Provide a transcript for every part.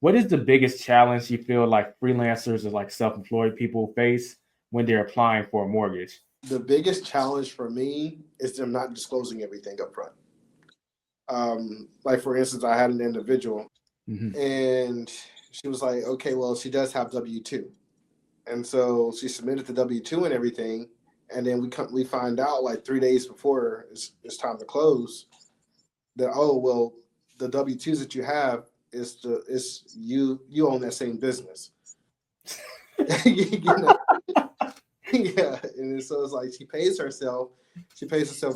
what is the biggest challenge you feel like freelancers or like self-employed people face when they're applying for a mortgage? The biggest challenge for me is them not disclosing everything up front. Like for instance, I had an individual Hmm. and she was like, okay, well, she does have W-2. And so she submitted the W-2 and everything. And then we find out like 3 days before it's time to close that, oh, well, the W-2s that you have is you own that same business. you know, yeah. And so it's like she pays herself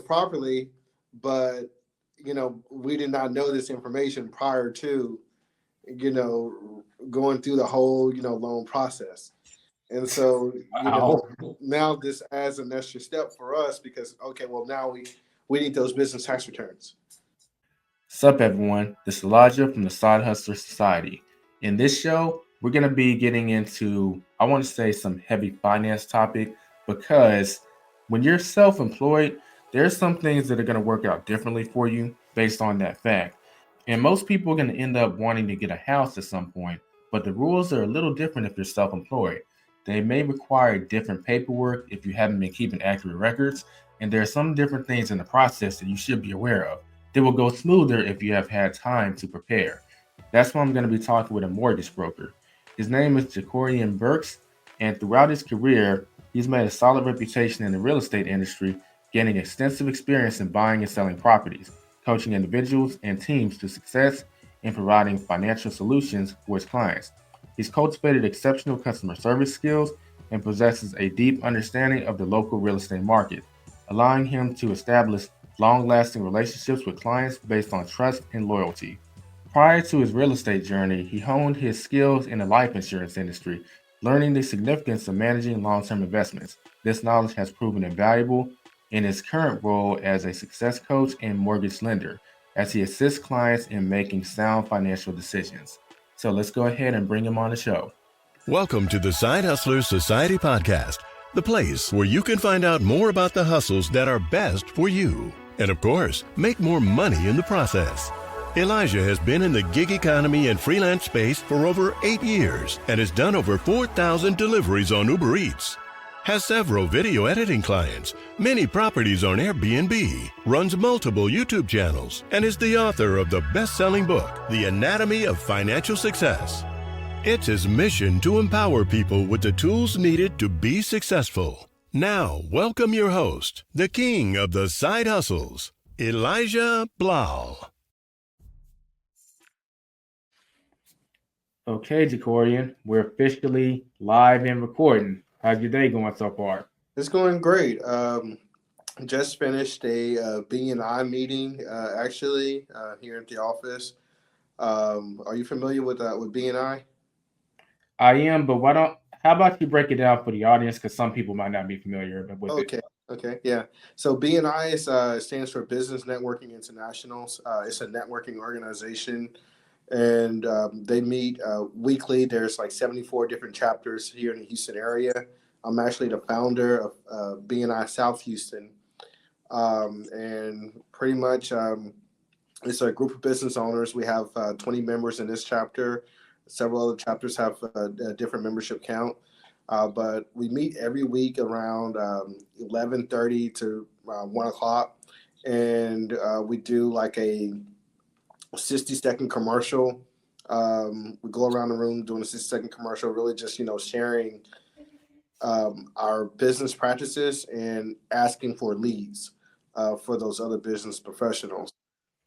properly, but we did not know this information prior to, going through the whole, loan process. And so, Wow. now this adds an extra step for us because, okay, well, now we need those business tax returns. Sup everyone, this is Elijah from the Side Hustler Society. In this show, we're going to be getting into, I want to say, some heavy finance topic because when you're self-employed, there's some things that are going to work out differently for you based on that fact. And most people are going to end up wanting to get a house at some point, but the rules are a little different if you're self-employed. They may require different paperwork if you haven't been keeping accurate records, and there are some different things in the process that you should be aware of. They will go smoother if you have had time to prepare. That's why I'm going to be talking with a mortgage broker. His name is Jahccorian Burkes, and throughout his career, he's made a solid reputation in the real estate industry, gaining extensive experience in buying and selling properties, coaching individuals and teams to success, and providing financial solutions for his clients. He's cultivated exceptional customer service skills and possesses a deep understanding of the local real estate market, allowing him to establish long-lasting relationships with clients based on trust and loyalty. Prior to his real estate journey, he honed his skills in the life insurance industry, learning the significance of managing long-term investments. This knowledge has proven invaluable in his current role as a success coach and mortgage lender, as he assists clients in making sound financial decisions. So let's go ahead and bring him on the show. Welcome to the Side Hustlers Society podcast, the place where you can find out more about the hustles that are best for you. And of course, make more money in the process. Elijah has been in the gig economy and freelance space for over 8 years and has done over 4,000 deliveries on Uber Eats. Has several video editing clients, many properties on Airbnb, runs multiple YouTube channels, and is the author of the best-selling book, The Anatomy of Financial Success. It's his mission to empower people with the tools needed to be successful. Now, welcome your host, the king of the side hustles, Elijah Bilel. Okay, Jahccorian, we're officially live and recording. How's your day going so far? It's going great. Just finished a B&I meeting, actually, here at the office. Are you familiar with B&I? I am, but how about you break it down for the audience because some people might not be familiar with it. Okay, yeah. So BNI stands for Business Networking Internationals. It's a networking organization, and they meet weekly. There's like 74 different chapters here in the Houston area. I'm actually the founder of BNI South Houston, and pretty much it's a group of business owners. We have 20 members in this chapter. Several other chapters have a different membership count. But we meet every week around 11:30 to 1 o'clock, and we do like a 60-second commercial. We go around the room doing a 60-second commercial, really just sharing our business practices and asking for leads for those other business professionals.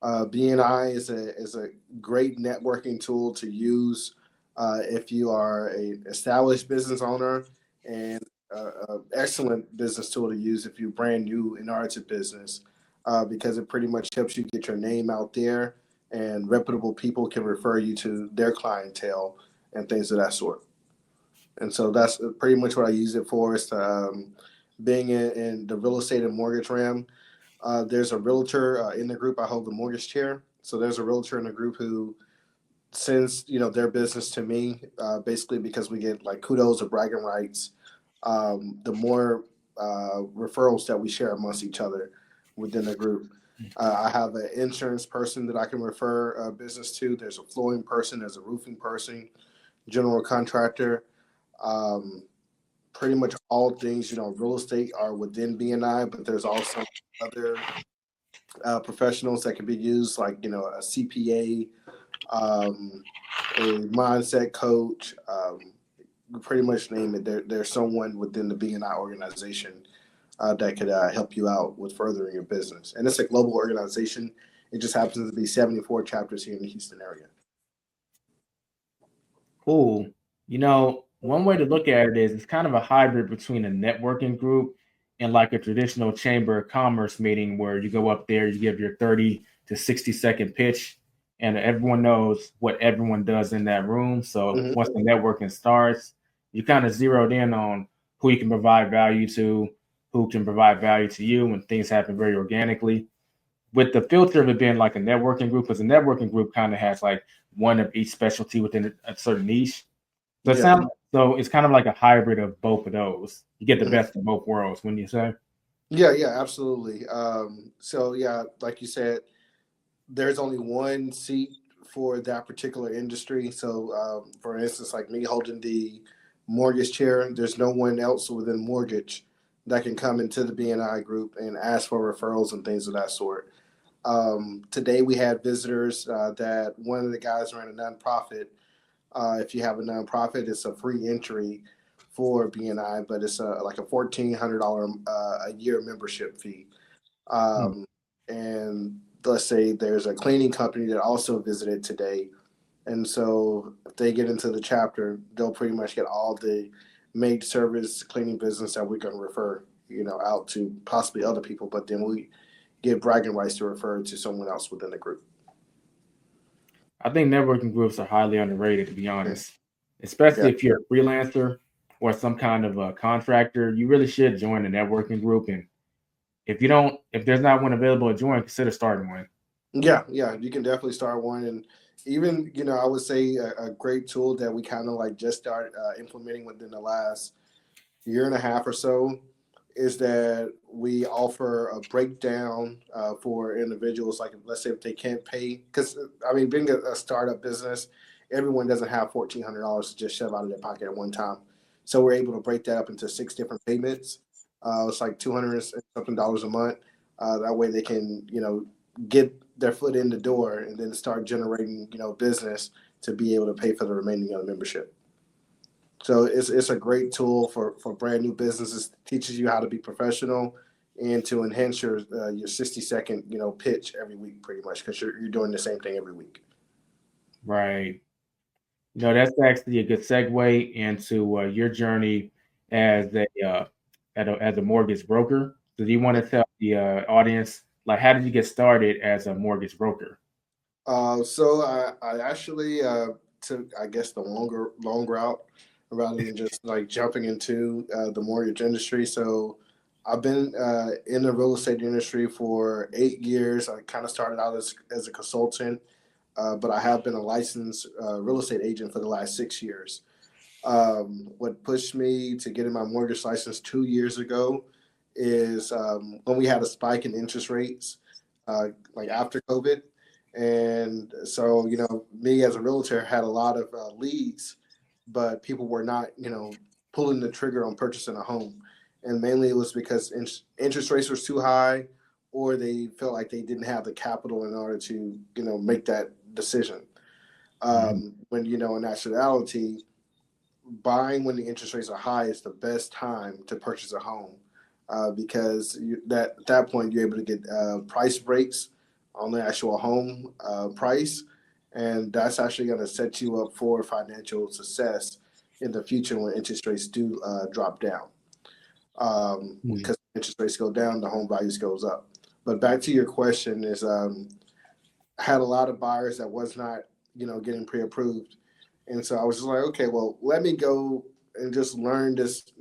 BNI is a great networking tool to use if you are an established business owner, and an excellent business tool to use if you're brand new in arts of business, because it pretty much helps you get your name out there, and reputable people can refer you to their clientele and things of that sort. And so that's pretty much what I use it for, is to, being in the real estate and mortgage realm. There's a realtor in the group. I hold the mortgage chair. So there's a realtor in the group who sends their business to me, basically because we get like kudos or bragging rights. The more referrals that we share amongst each other within the group. I have an insurance person that I can refer a business to. There's a flooring person, there's a roofing person, general contractor. Um, Pretty much all things, real estate are within BNI, but there's also other professionals that can be used, like, a CPA, a mindset coach. You pretty much name it. There's someone within the BNI organization that could help you out with furthering your business. And it's a global organization. It just happens to be 74 chapters here in the Houston area. Cool. One way to look at it is it's kind of a hybrid between a networking group and like a traditional chamber of commerce meeting where you go up there, you give your 30 to 60-second pitch, and everyone knows what everyone does in that room. So once the networking starts, you kind of zeroed in on who you can provide value to, who can provide value to you, and things happen very organically. With the filter of it being like a networking group, because a networking group kind of has like one of each specialty within a certain niche. So it's kind of like a hybrid of both of those. You get the best of both worlds, wouldn't you say? Yeah, absolutely. So yeah, like you said, there's only one seat for that particular industry. So for instance, like me holding the mortgage chair, there's no one else within mortgage that can come into the BNI group and ask for referrals and things of that sort. Today we had visitors that one of the guys ran a nonprofit. If you have a nonprofit, it's a free entry for BNI, but it's like a $1,400 a year membership fee. And let's say there's a cleaning company that also visited today. And so if they get into the chapter, they'll pretty much get all the maid service cleaning business that we're going to refer, out to possibly other people, but then we get bragging rights to refer to someone else within the group. I think networking groups are highly underrated, to be honest, especially if you're a freelancer or some kind of a contractor. You really should join a networking group. And if there's not one available to join, consider starting one. Yeah, you can definitely start one. And even, I would say a great tool that we kind of like just started implementing within the last year and a half or so is that we offer a breakdown for individuals. Like, let's say if they can't pay, because being a startup business, everyone doesn't have $1,400 to just shove out of their pocket at one time. So we're able to break that up into 6 different payments. It's like $200 something a month. That way they can, get their foot in the door and then start generating, business to be able to pay for the remaining of the membership. So it's a great tool for brand new businesses. It teaches you how to be professional and to enhance your 60-second, pitch every week, pretty much, because you're doing the same thing every week. Right. That's actually a good segue into your journey as a mortgage broker. So do you want to tell the audience, like, how did you get started as a mortgage broker? So I actually took, I guess, the long route rather than just like jumping into the mortgage industry. So I've been in the real estate industry for 8 years. I kind of started out as a consultant, but I have been a licensed real estate agent for the last 6 years. What pushed me to getting my mortgage license 2 years ago is when we had a spike in interest rates, like after COVID. And so, me as a realtor had a lot of leads, but people were not, pulling the trigger on purchasing a home. And mainly it was because interest rates were too high, or they felt like they didn't have the capital in order to, make that decision. When, in actuality, buying when the interest rates are high is the best time to purchase a home because at that point you're able to get price breaks on the actual home price, and that's actually going to set you up for financial success in the future when interest rates do drop down. Because interest rates go down, the home values goes up. But back to your question is, I had a lot of buyers that was not, getting pre-approved. And so I was just like, okay, well, let me go and just learn this,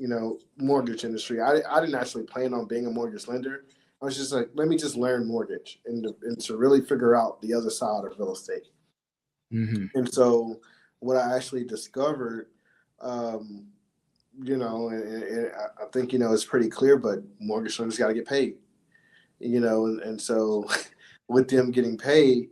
mortgage industry. I didn't actually plan on being a mortgage lender. I was just like, let me just learn mortgage and to really figure out the other side of real estate. And so what I actually discovered, and I think, it's pretty clear, but mortgage lenders got to get paid. and so with them getting paid,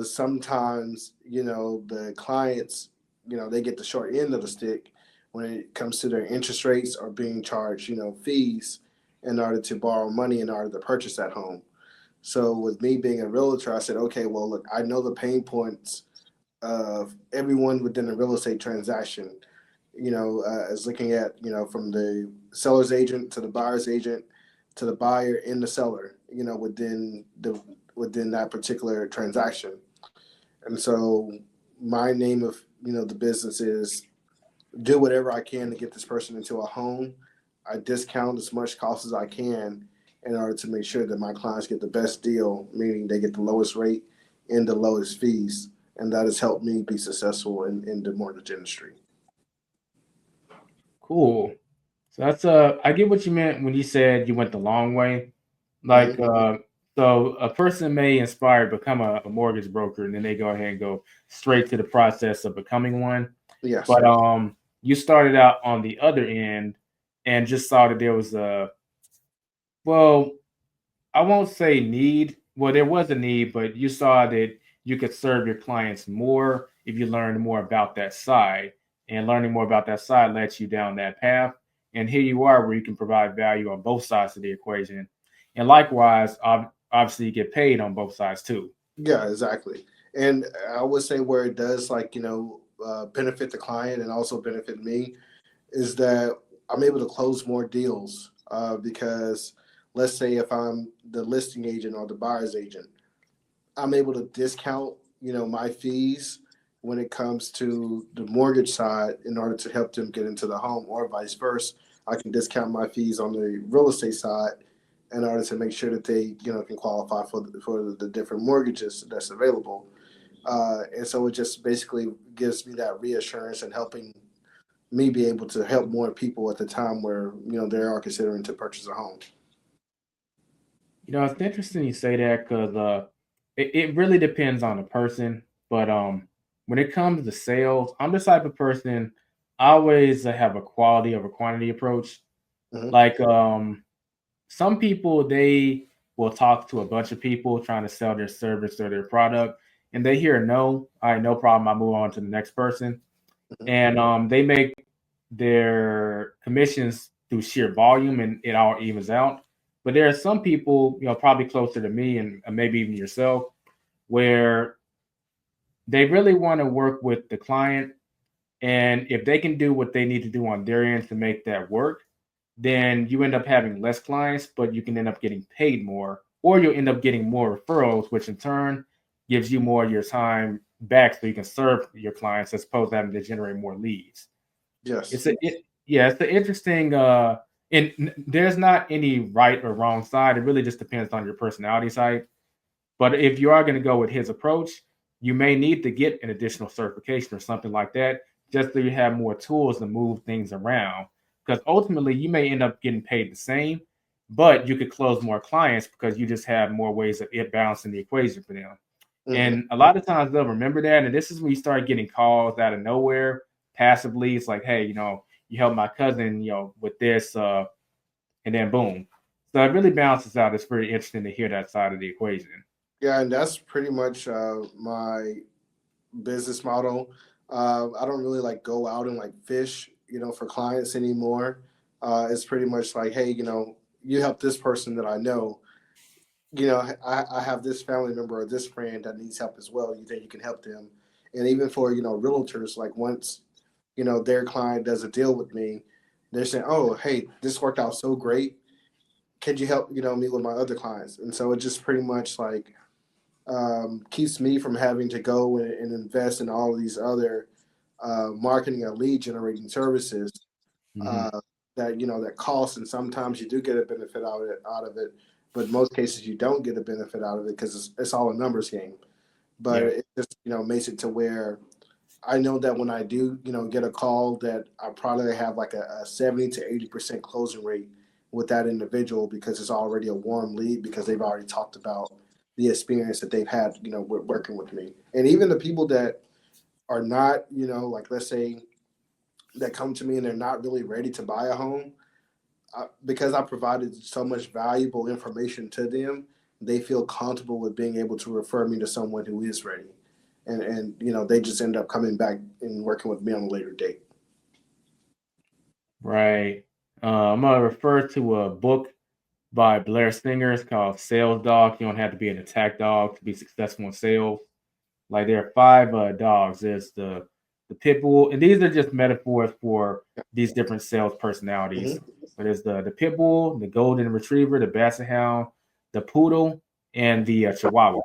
sometimes, the clients, they get the short end of the stick when it comes to their interest rates or being charged, fees in order to borrow money in order to purchase that home. So with me being a realtor, I said, okay, well, look, I know the pain points of everyone within a real estate transaction, as looking at, from the seller's agent to the buyer's agent to the buyer and the seller, within that particular transaction. And so my name of, the business is do whatever I can to get this person into a home. I discount as much cost as I can in order to make sure that my clients get the best deal, meaning they get the lowest rate and the lowest fees. And that has helped me be successful in the mortgage industry. Cool. So that's I get what you meant when you said you went the long way. Like so a person may inspire to become a mortgage broker and then they go ahead and go straight to the process of becoming one. Yes. But you started out on the other end and just saw that there was well, I won't say need. Well, there was a need, but you saw that you could serve your clients more if you learned more about that side. And learning more about that side lets you down that path. And here you are where you can provide value on both sides of the equation. And likewise, obviously, you get paid on both sides too. Yeah, exactly. And I would say where it does, benefit the client and also benefit me is that I'm able to close more deals because let's say if I'm the listing agent or the buyer's agent, I'm able to discount, my fees when it comes to the mortgage side in order to help them get into the home, or vice versa. I can discount my fees on the real estate side in order to make sure that they, can qualify for the different mortgages that's available. And so it just basically gives me that reassurance and helping me be able to help more people at the time where, they are considering to purchase a home. It's interesting you say that because it really depends on the person. But when it comes to sales, I'm the type of person I always have a quality over quantity approach. Mhm. Like some people, they will talk to a bunch of people trying to sell their service or their product, and they hear no. All right, no problem. I move on to the next person, Mhm. and they make their commissions through sheer volume, and it all evens out. But there are some people, probably closer to me and maybe even yourself, where they really want to work with the client. And if they can do what they need to do on their end to make that work, then you end up having less clients, but you can end up getting paid more, or you'll end up getting more referrals, which in turn gives you more of your time back so you can serve your clients as opposed to having to generate more leads. Yes. It's an interesting and there's not any right or wrong side. It really just depends on your personality type. But if you are going to go with his approach, you may need to get an additional certification or something like that, just so you have more tools to move things around. Because ultimately, you may end up getting paid the same, but you could close more clients because you just have more ways of it balancing the equation for them. Mhm. And a lot of times they'll remember that. And this is when you start getting calls out of nowhere passively. It's like, hey, you helped my cousin, with this, and then boom. So it really balances out. It's very interesting to hear that side of the equation. Yeah, and that's pretty much my business model. I don't really go out and fish, for clients anymore. It's pretty much like, hey, you help this person that I know. I have this family member or this friend that needs help as well. You think you can help them? And even for realtors, once their client does a deal with me, they're saying, oh, hey, this worked out so great. Could you help me with my other clients? And so it just pretty much keeps me from having to go and invest in all of these other marketing and lead generating services Mhm. uh, that cost, and sometimes you do get a benefit out of it, but in most cases you don't get a benefit out of it because it's all a numbers game. But Yeah. it just makes it to where I know that when I do get a call, that I probably have a 70 to 80% closing rate with that individual because it's already a warm lead because they've already talked about the experience that they've had with working with me. And even the people that are not let's say that come to me and they're not really ready to buy a home, because I provided so much valuable information to them, they feel comfortable with being able to refer me to someone who is ready. And they just end up coming back and working with me on a later date. Right. I'm gonna refer to a book by Blair Singer. It's called Sales Dog. You don't have to be an attack dog to be successful in sales. Like there are 5 dogs. There's the pit bull, and these are just metaphors for these different sales personalities. So there's the pit bull, the golden retriever, the basset hound, the poodle, and the chihuahua.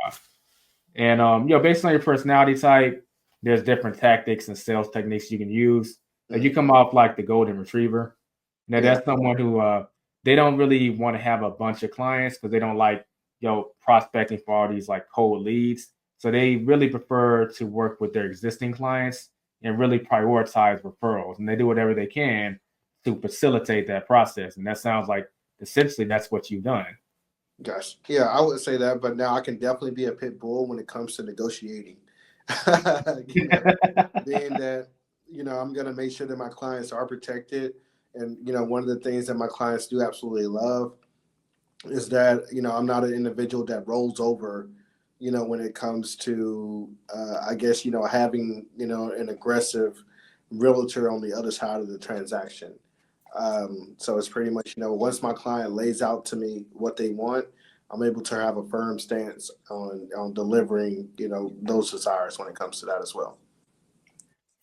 And based on your personality type, there's different tactics and sales techniques you can use. Like you come off like the golden retriever. Now that's someone who they don't really want to have a bunch of clients because they don't like prospecting for all these like cold leads. So they really prefer to work with their existing clients and really prioritize referrals. And they do whatever they can to facilitate that process. And that sounds like essentially that's what you've done. Gosh, yeah, I would say that, but now I can definitely be a pit bull when it comes to negotiating. Being that, I'm going to make sure that my clients are protected. And, one of the things that my clients do absolutely love is that, I'm not an individual that rolls over, when it comes to, having, an aggressive realtor on the other side of the transaction. So it's pretty much, once my client lays out to me what they want, I'm able to have a firm stance on delivering, those desires when it comes to that as well.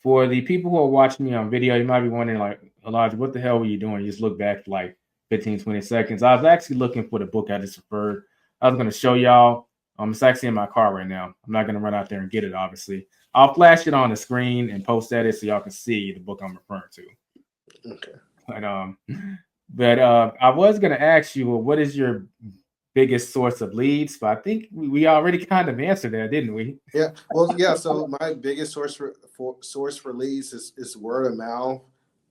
For the people who are watching me on video, you might be wondering, like, Elijah, what the hell were you doing? You just look back for like 15, 20 seconds. I was actually looking for the book I just referred. I was going to show y'all. It's actually in my car right now. I'm not going to run out there and get it, obviously. I'll flash it on the screen and post at it so y'all can see the book I'm referring to. Okay. But I was going to ask you, well, what is your biggest source of leads? But I think we already kind of answered that, didn't we? Yeah. Well, yeah. So my biggest source for leads is word of mouth,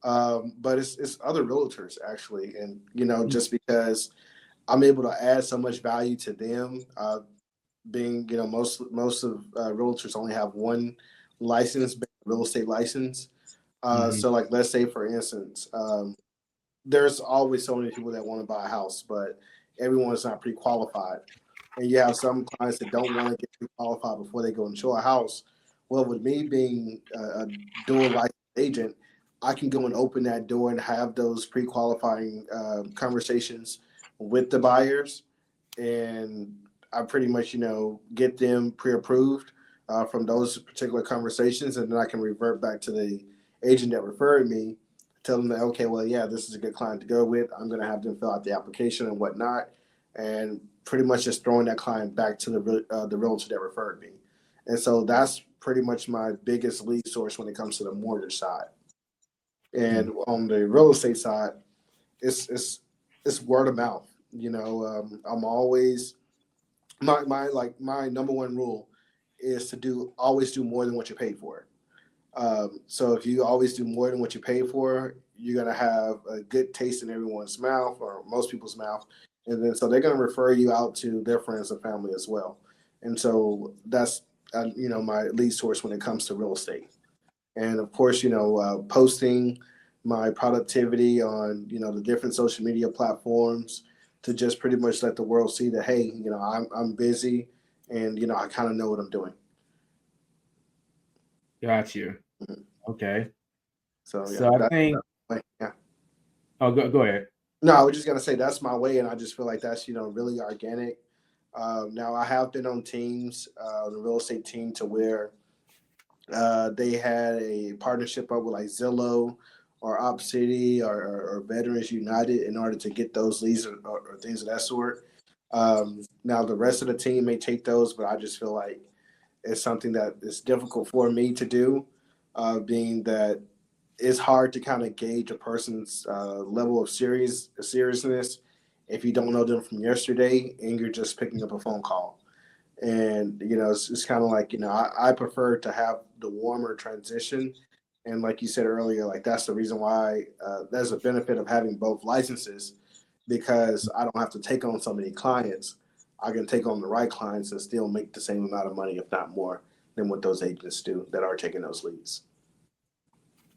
but it's other realtors actually, and just because I'm able to add so much value to them, being most of realtors only have one license, real estate license. So like let's say for instance, there's always so many people that want to buy a house, but everyone's not pre-qualified. And you have some clients that don't want to get pre-qualified before they go and show a house. Well, with me being a dual licensed agent, I can go and open that door and have those pre-qualifying conversations with the buyers. And I pretty much, get them pre-approved from those particular conversations. And then I can revert back to the agent that referred me, tell them that, okay, well, yeah, this is a good client to go with. I'm going to have them fill out the application and whatnot. And pretty much just throwing that client back to the realtor that referred me. And so that's pretty much my biggest lead source when it comes to the mortgage side. And on the real estate side, it's word of mouth. I'm always my number one rule is to always do more than what you paid for. So if you always do more than what you pay for, you're going to have a good taste in everyone's mouth or most people's mouth. And then, so they're going to refer you out to their friends and family as well. And so that's, my lead source when it comes to real estate. And of course, posting my productivity on, the different social media platforms to just pretty much let the world see that, hey, I'm busy and, I kind of know what I'm doing. Got you. Okay. So I think. Yeah. Oh, go ahead. No, I was just gonna say that's my way, and I just feel like that's really organic. Now I have been on teams, the real estate team, to where they had a partnership up with like Zillow or Op City or Veterans United in order to get those leads or things of that sort. Now the rest of the team may take those, but I just feel like it's something that is difficult for me to do, being that it's hard to kind of gauge a person's level of seriousness if you don't know them from yesterday and you're just picking up a phone call. And, it's kind of like, I prefer to have the warmer transition. And like you said earlier, like that's the reason why there's a benefit of having both licenses, because I don't have to take on so many clients. I can take on the right clients and still make the same amount of money, if not more, than what those agents do that are taking those leads.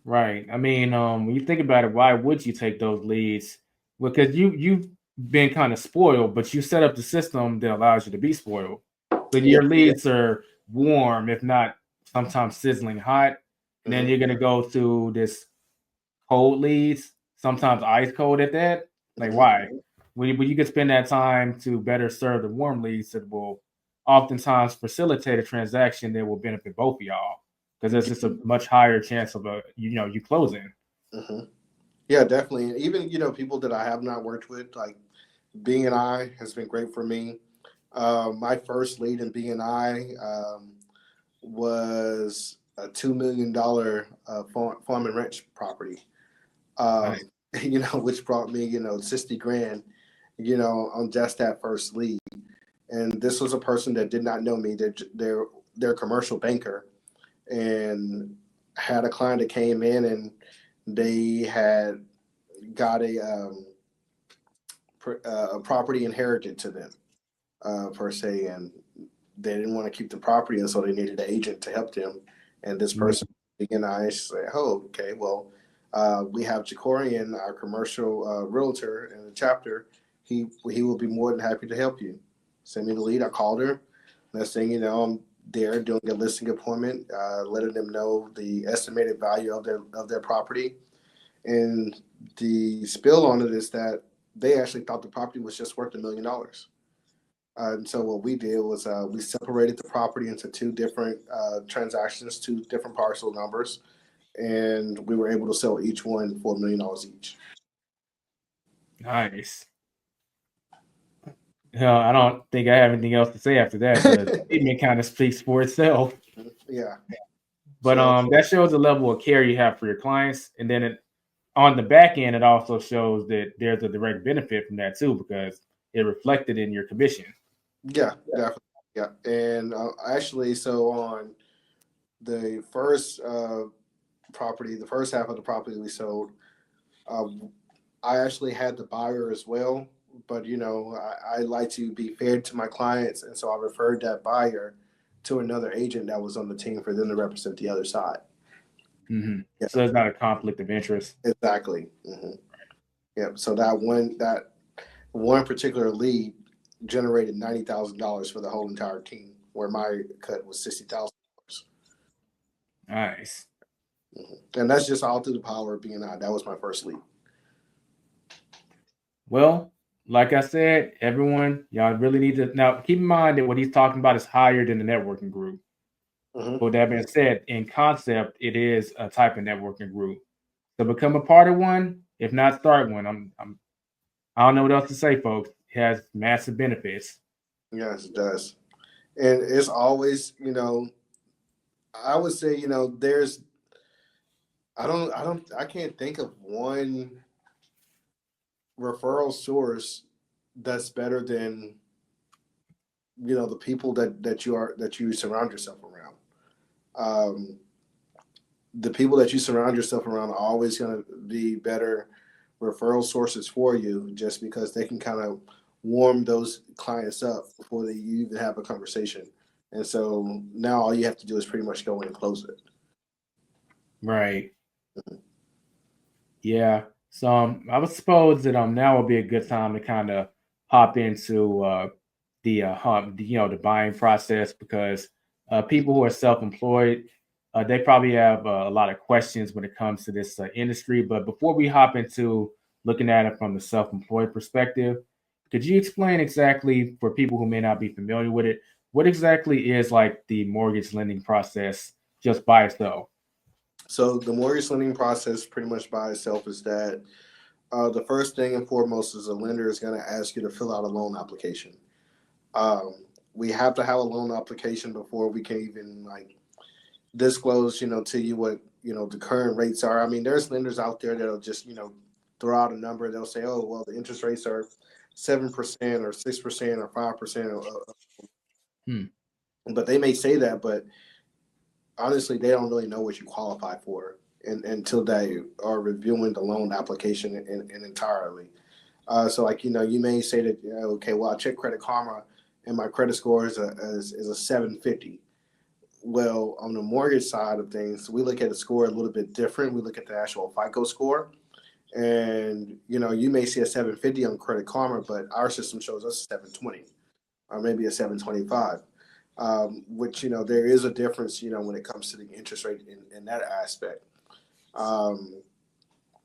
Right. I mean, when you think about it, why would you take those leads because you've been kind of spoiled, but you set up the system that allows you to be spoiled. So your leads are warm, if not sometimes sizzling hot. And then you're gonna go to this cold leads, sometimes ice cold at that. Like why? When you could spend that time to better serve the warm leads that will oftentimes facilitate a transaction that will benefit both of y'all. Because there's just a much higher chance of you closing. Yeah, definitely. And even, people that I have not worked with, like BNI has been great for me. My first lead in BNI was a $2 million farm and ranch property, Nice. which brought me, 60 grand, on just that first lead. And this was a person that did not know me. They're a commercial banker, and had a client that came in and they had got a property inherited to them, per se, and they didn't want to keep the property, and so they needed an agent to help them. And this person, and I said, "Oh, okay, well, we have Jahccorian, our commercial realtor in the chapter. He will be more than happy to help you. Send me the lead." I called her. Next thing you know, I'm there doing a listing appointment, letting them know the estimated value of their property. And the spill on it is that they actually thought the property was just worth $1 million. And so what we did was we separated the property into two different transactions, two different parcel numbers, and we were able to sell each one for $1 million each. Nice. I don't think I have anything else to say after that. The statement kind of speaks for itself. Yeah. But that shows the level of care you have for your clients, and then on the back end, it also shows that there's a direct benefit from that too, because it reflected in your commission. Yeah, definitely. Yeah, and actually, so on the first property, the first half of the property we sold, I actually had the buyer as well. But I like to be fair to my clients, and so I referred that buyer to another agent that was on the team for them to represent the other side. Yeah. So it's not a conflict of interest. Exactly. Yeah. So that one particular lead generated $90,000 for the whole entire team, where my cut was $60,000. Nice. And that's just all through the power of BNI. That was my first lead. Well, like I said, everyone, y'all really need to now keep in mind that what he's talking about is higher than the networking group. But that being said, in concept, it is a type of networking group. So become a part of one, if not start one. I don't know what else to say, folks. It has massive benefits. Yes, it does. And it's always, I would say, I can't think of one referral source that's better than, the people that you surround yourself around. The people that you surround yourself around are always going to be better referral sources for you, just because they can kind of warm those clients up before you even have a conversation. And so now all you have to do is pretty much go in and close it. Right. Yeah. So I would suppose that now would be a good time to kind of hop into the buying process, because people who are self-employed, they probably have a lot of questions when it comes to this industry. But before we hop into looking at it from the self-employed perspective, could you explain exactly, for people who may not be familiar with it, what exactly is like the mortgage lending process just by itself? So the mortgage lending process pretty much by itself is that the first thing and foremost is a lender is going to ask you to fill out a loan application. We have to have a loan application before we can even disclose, to you what, the current rates are. I mean, there's lenders out there that'll just, throw out a number. They'll say, oh, well, the interest rates are 7% or 6% or 5%. But they may say that, but honestly, they don't really know what you qualify for until they are reviewing the loan application in entirely. So you may say that, okay, well, I checked Credit Karma and my credit score is a 750. Well, on the mortgage side of things, we look at the score a little bit different. We look at the actual FICO score. And you may see a 750 on Credit Karma, but our system shows us a 720 or maybe a 725. Which there is a difference when it comes to the interest rate in that aspect.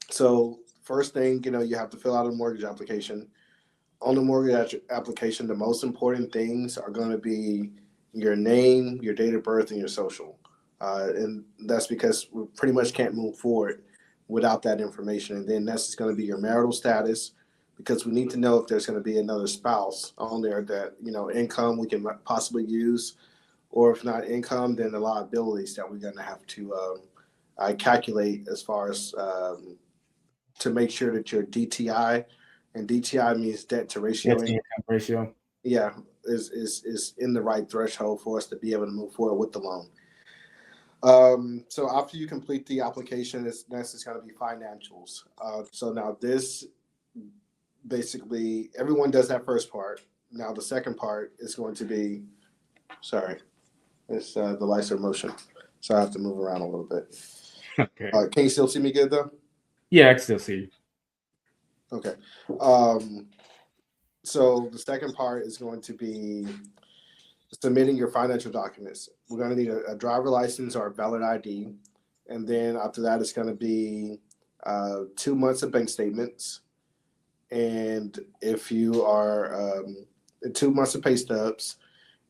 So first thing, you have to fill out a mortgage application. On the mortgage application, the most important things are going to be your name, your date of birth, and your social. And that's because we pretty much can't move forward without that information. And then that's just going to be your marital status, because we need to know if there's going to be another spouse on there that, income we can possibly use, or if not income, then the liabilities that we're going to have to calculate as far as to make sure that your DTI, and DTI means debt to ratio. Debt to income ratio. Yeah, is in the right threshold for us to be able to move forward with the loan. So after you complete the application, next is going to be financials. So now this, basically, everyone does that first part. Now the second part is going to be, sorry, it's the lights are in motion, so I have to move around a little bit. Okay. Can you still see me good though? Yeah, I can still see you. Okay. So the second part is going to be submitting your financial documents. We're going to need a driver license or a valid ID. And then after that, it's going to be 2 months of bank statements. And if you are 2 months of pay stubs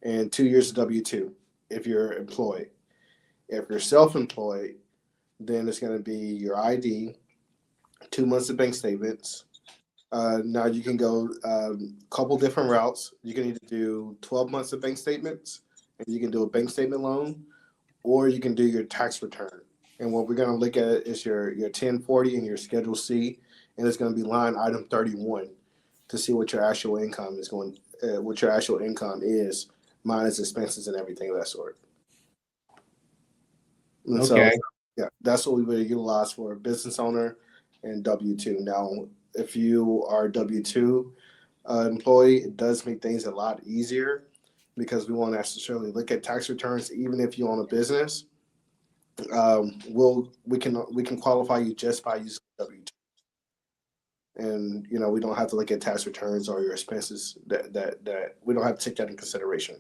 and 2 years of W-2 if you're employed. If you're self-employed, then it's going to be your ID, 2 months of bank statements. Now you can go a couple different routes. You can either do 12 months of bank statements, and you can do a bank statement loan, or you can do your tax return. And what we're going to look at is your 1040 and your Schedule C, and it's going to be line item 31 to see what your actual income is minus expenses and everything of that sort. And okay. So, yeah, that's what we would utilize for a business owner and W-2. Now, if you are a W-2 employee, it does make things a lot easier, because we won't necessarily look at tax returns. Even if you own a business, we can qualify you just by using W-2, and we don't have to look at tax returns or your expenses. That we don't have to take that in consideration.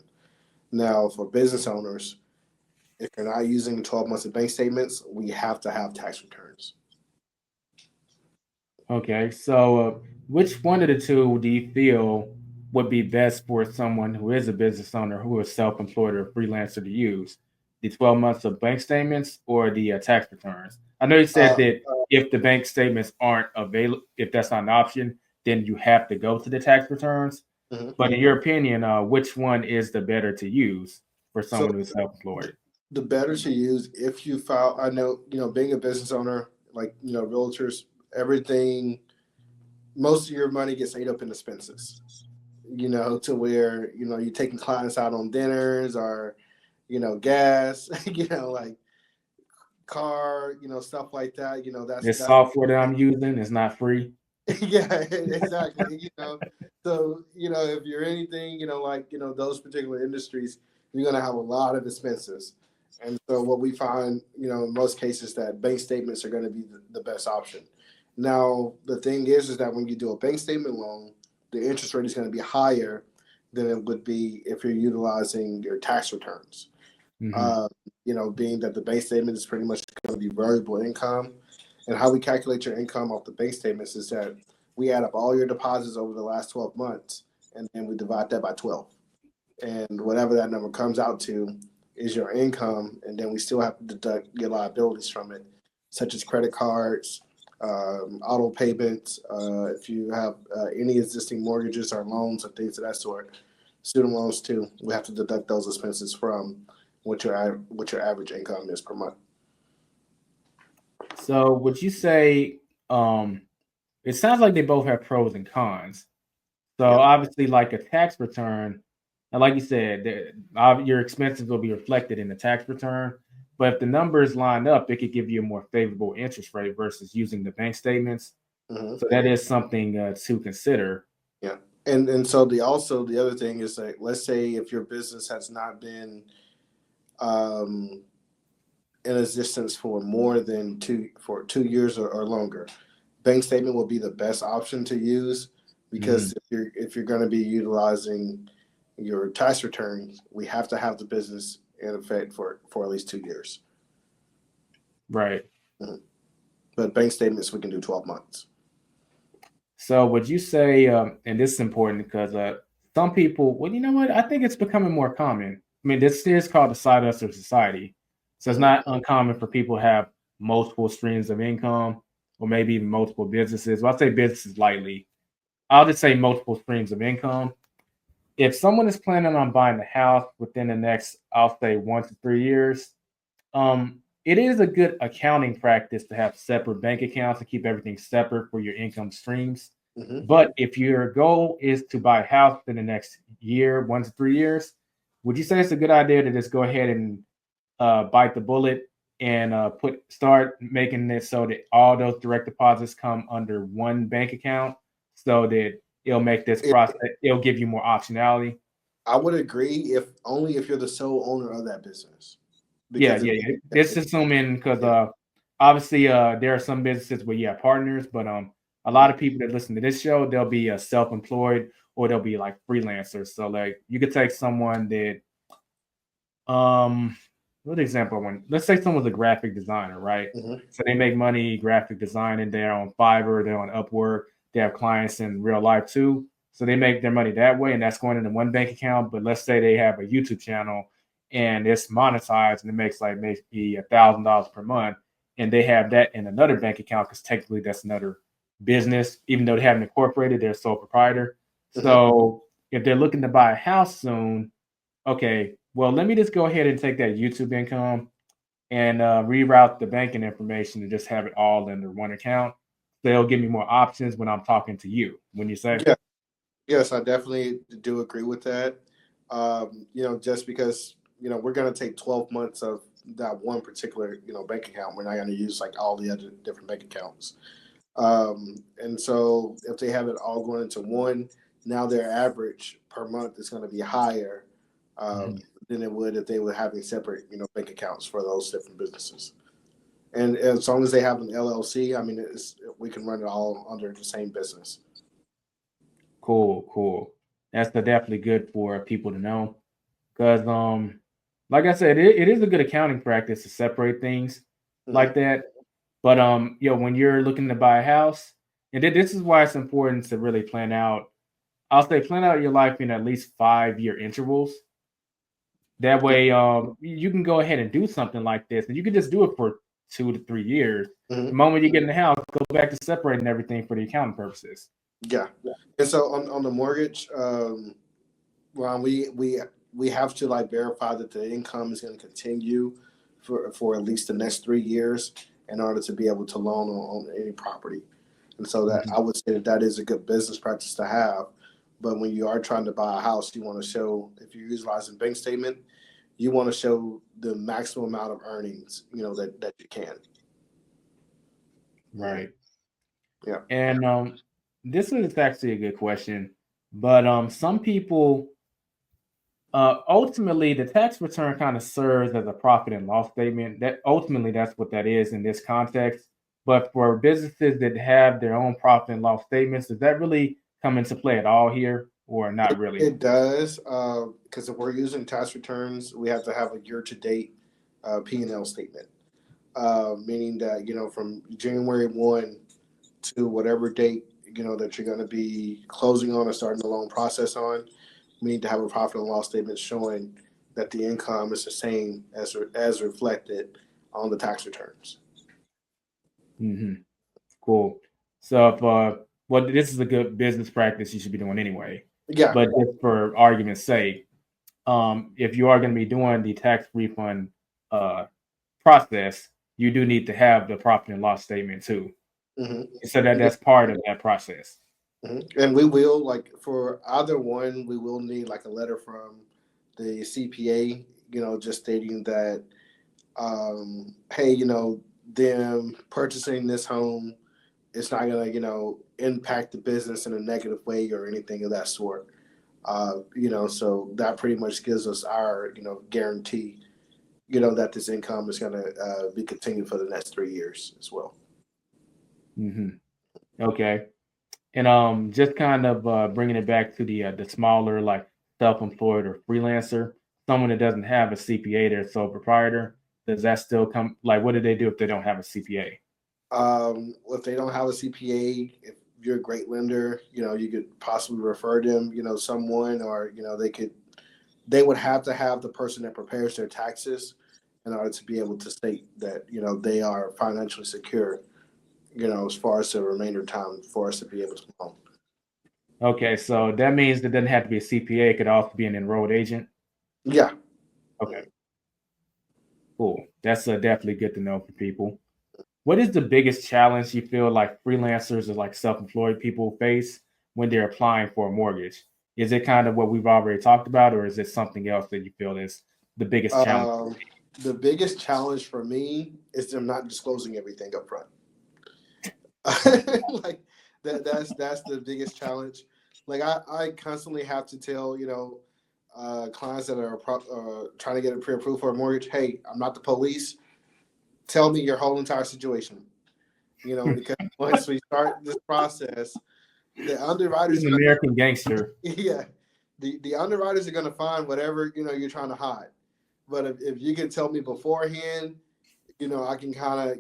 Now, for business owners, if you're not using 12 months of bank statements, we have to have tax returns. Okay. So, which one of the two do you feel would be best for someone who is a business owner, who is self-employed or freelancer, to use? The 12 months of bank statements or the tax returns? I know you said that if the bank statements aren't available, if that's not an option, then you have to go to the tax returns. Mm-hmm. But in your opinion, which one is the better to use for someone who's self-employed? The better to use, if you file, I know, being a business owner, like, realtors, everything, most of your money gets ate up in expenses, to where, you're taking clients out on dinners or, gas, like car, stuff like that, This software that I'm using is not free. Yeah, exactly. So, if you're anything, like, those particular industries, you're going to have a lot of expenses. And so what we find, in most cases, that bank statements are going to be the best option. Now, the thing is that when you do a bank statement loan, the interest rate is going to be higher than it would be if you're utilizing your tax returns. Mm-hmm. Being that the bank statement is pretty much going to be variable income. And how we calculate your income off the bank statements is that we add up all your deposits over the last 12 months, and then we divide that by 12. And whatever that number comes out to is your income, and then we still have to deduct your liabilities from it, such as credit cards, auto payments, if you have any existing mortgages or loans or things of that sort, student loans too. We have to deduct those expenses from what your average income is per month. So would you say, it sounds like they both have pros and cons. So obviously, like a tax return, and like you said, your expenses will be reflected in the tax return. But if the numbers line up, it could give you a more favorable interest rate versus using the bank statements. Mm-hmm. So that is something to consider. Yeah, and so the other thing is that, let's say if your business has not been in existence for more than 2 years or longer, bank statement will be the best option to use, because if you're going to be utilizing your tax returns, we have to have the business in effect for at least 2 years. Right. But bank statements, we can do 12 months. So would you say, and this is important because some people, well, you know what? I think it's becoming more common. I mean, this is called the side hustler society. So it's not uncommon for people to have multiple streams of income or maybe even multiple businesses. Well, I say businesses lightly. I'll just say multiple streams of income. If someone is planning on buying a house within the next, I'll say 1 to 3 years, it is a good accounting practice to have separate bank accounts and keep everything separate for your income streams. But if your goal is to buy a house in the next year, 1 to 3 years, would you say it's a good idea to just go ahead and bite the bullet and start making it so that all those direct deposits come under one bank account, so that it'll make this process, it'll give you more optionality? I would agree, if you're the sole owner of that business. Yeah. It's assuming, because obviously there are some businesses where you have partners, but a lot of people that listen to this show, they'll be self-employed, or they'll be like freelancers. So like you could take someone that what example one? Let's say someone's a graphic designer, right? So they make money graphic designing. They're on Fiverr, they're on Upwork, they have clients in real life too. So they make their money that way, and that's going into one bank account. But let's say they have a YouTube channel and it's monetized and it makes like maybe $1,000 per month, and they have that in another bank account because technically that's another business, even though they haven't incorporated, they're sole proprietor. So if they're looking to buy a house soon, okay, well, let me just go ahead and take that YouTube income and reroute the banking information and just have it all under one account. They'll give me more options when I'm talking to you. When you say, Yes, I definitely do agree with that. Just because we're going to take 12 months of that one particular bank account. We're not going to use like all the other different bank accounts. And so if they have it all going into one, now their average per month is going to be higher than it would if they were having separate, bank accounts for those different businesses. And as long as they have an LLC, I mean, we can run it all under the same business. Cool. That's definitely good for people to know, because like I said, it is a good accounting practice to separate things like that. But when you're looking to buy a house, and this is why it's important to really plan out. I'll say plan out your life in at least 5-year intervals. That way, you can go ahead and do something like this, and you can just do it for 2 to 3 years. The moment you get in the house, go back to separating everything for the accounting purposes. Yeah. And so on the mortgage, well, we have to like verify that the income is going to continue for at least the next 3 years in order to be able to loan on any property. And so that I would say that is a good business practice to have. But when you are trying to buy a house, you want to show, if you're utilizing bank statement, you want to show the maximum amount of earnings, that you can. Right. Yeah. And this is actually a good question, but some people, ultimately, the tax return kind of serves as a profit and loss statement. That ultimately, that's what that is in this context. But for businesses that have their own profit and loss statements, does that really come into play at all here, or not really? It does, because if we're using tax returns, we have to have a year-to-date P&L statement, meaning that from January 1 to whatever date that you're going to be closing on or starting the loan process on. We need to have a profit and loss statement showing that the income is the same as reflected on the tax returns. Cool. So if this is a good business practice you should be doing anyway. Yeah. But just for argument's sake, if you are going to be doing the tax refund process, you do need to have the profit and loss statement too. So that's part of that process. And we will, like, for either one, we will need like a letter from the CPA, just stating that, hey, them purchasing this home, it's not going to, impact the business in a negative way or anything of that sort. So that pretty much gives us our, guarantee, that this income is going to be continued for the next 3 years as well. Okay. And just kind of bringing it back to the smaller, like self-employed or freelancer, someone that doesn't have a CPA, they're sole proprietor. Does that still come? Like, what do they do if they don't have a CPA? If they don't have a CPA, if you're a great lender, you could possibly refer them, someone, or they would have to have the person that prepares their taxes in order to be able to state that they are financially secure, as far as the remainder time for us to be able to loan. Okay, so that means it doesn't have to be a CPA. It could also be an enrolled agent. Yeah. Okay, cool. That's definitely good to know for people. What is the biggest challenge you feel like freelancers or like self-employed people face when they're applying for a mortgage? Is it kind of what we've already talked about, or is it something else that you feel is the biggest challenge? Um, the biggest challenge for me is them not disclosing everything up front. Like that's the biggest challenge. Like I constantly have to tell clients that are trying to get a pre-approved for a mortgage, hey, I'm not the police. Tell me your whole entire situation. Because once we start this process, the underwriters He's are an gonna, American gangster. yeah, the underwriters are gonna find whatever you're trying to hide. But if you can tell me beforehand, I can kind of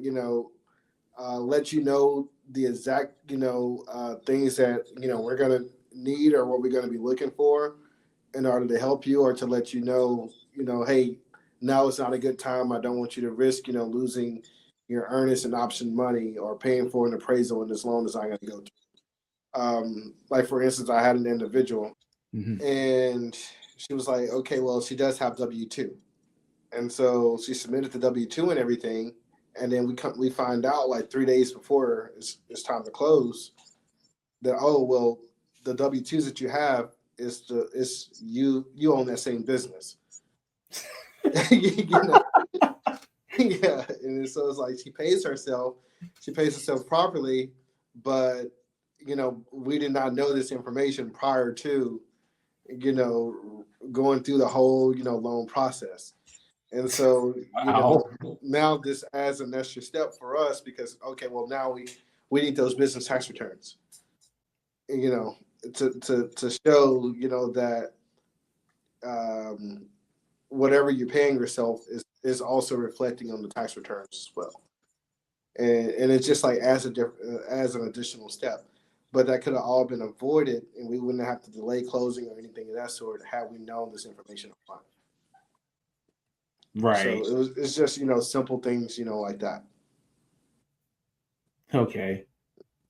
let you know the exact things that we're gonna need or what we're gonna be looking for in order to help you, or to let hey, now it's not a good time. I don't want you to risk losing your earnest and option money, or paying for an appraisal, and this loan is not going to go through. Like, for instance, I had an individual, Mhm. and she was like, okay, well, she does have W-2. And so she submitted the W-2 and everything. And then we find out like 3 days before it's time to close that, oh, well, the W-2s that you have is you own that same business. you know? Yeah. And so it's like she pays herself properly, but we did not know this information prior to going through the whole loan process. And so Wow. now this adds an extra step for us, because okay, well, now we need those business tax returns, to show that whatever you're paying yourself is also reflecting on the tax returns as well. And it's just like as an additional step. But that could have all been avoided, and we wouldn't have to delay closing or anything of that sort had we known this information up front. Right. So it's just simple things like that. Okay.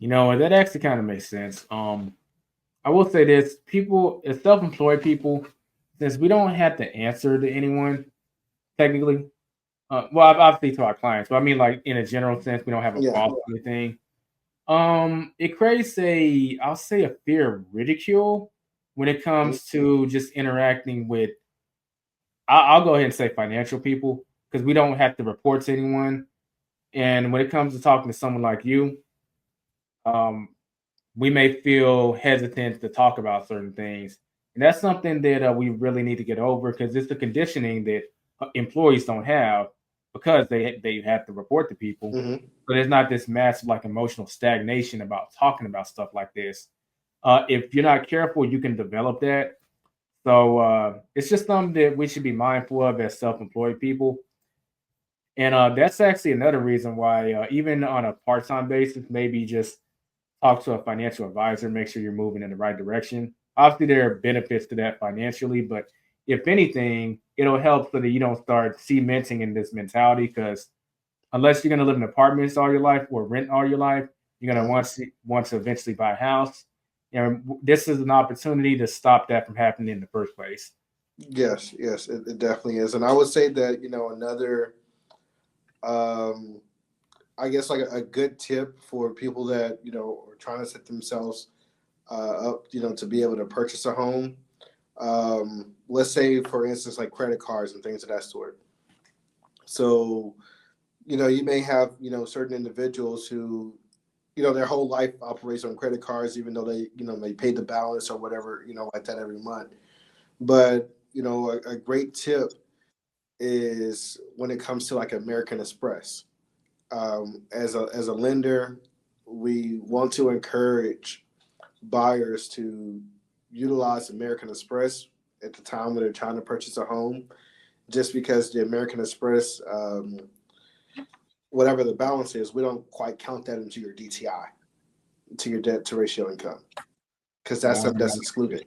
That actually kind of makes sense. I will say this: people, as self-employed people, since we don't have to answer to anyone technically, well, obviously to our clients, but I mean, like in a general sense, we don't have a Yeah. boss or anything. It creates I'll say a fear of ridicule when it comes to just interacting with. I'll go ahead and say financial people because we don't have to report to anyone. And when it comes to talking to someone like you, um, we may feel hesitant to talk about certain things. And that's something that we really need to get over because it's the conditioning that employees don't have because they have to report to people. Mm-hmm. So there's not this massive like emotional stagnation about talking about stuff like this. If you're not careful, you can develop that. So it's just something that we should be mindful of as self-employed people. And that's actually another reason why, even on a part-time basis, maybe just talk to a financial advisor, make sure you're moving in the right direction. Obviously, there are benefits to that financially, but if anything, it'll help so that you don't start cementing in this mentality. Because unless you're going to live in apartments all your life or rent all your life, you're going to want to eventually buy a house. And this is an opportunity to stop that from happening in the first place. Yes, it definitely is. And I would say that another I guess like a good tip for people that are trying to set themselves up to be able to purchase a home. Let's say, for instance, like credit cards and things of that sort. So you may have certain individuals who their whole life operates on credit cards, even though they pay the balance or whatever like that every month. But a great tip is when it comes to like American Express. As a lender, we want to encourage buyers to utilize American Express at the time when they're trying to purchase a home, just because the American Express, whatever the balance is, we don't quite count that into your DTI, to your debt to ratio income, because that's something that's excluded.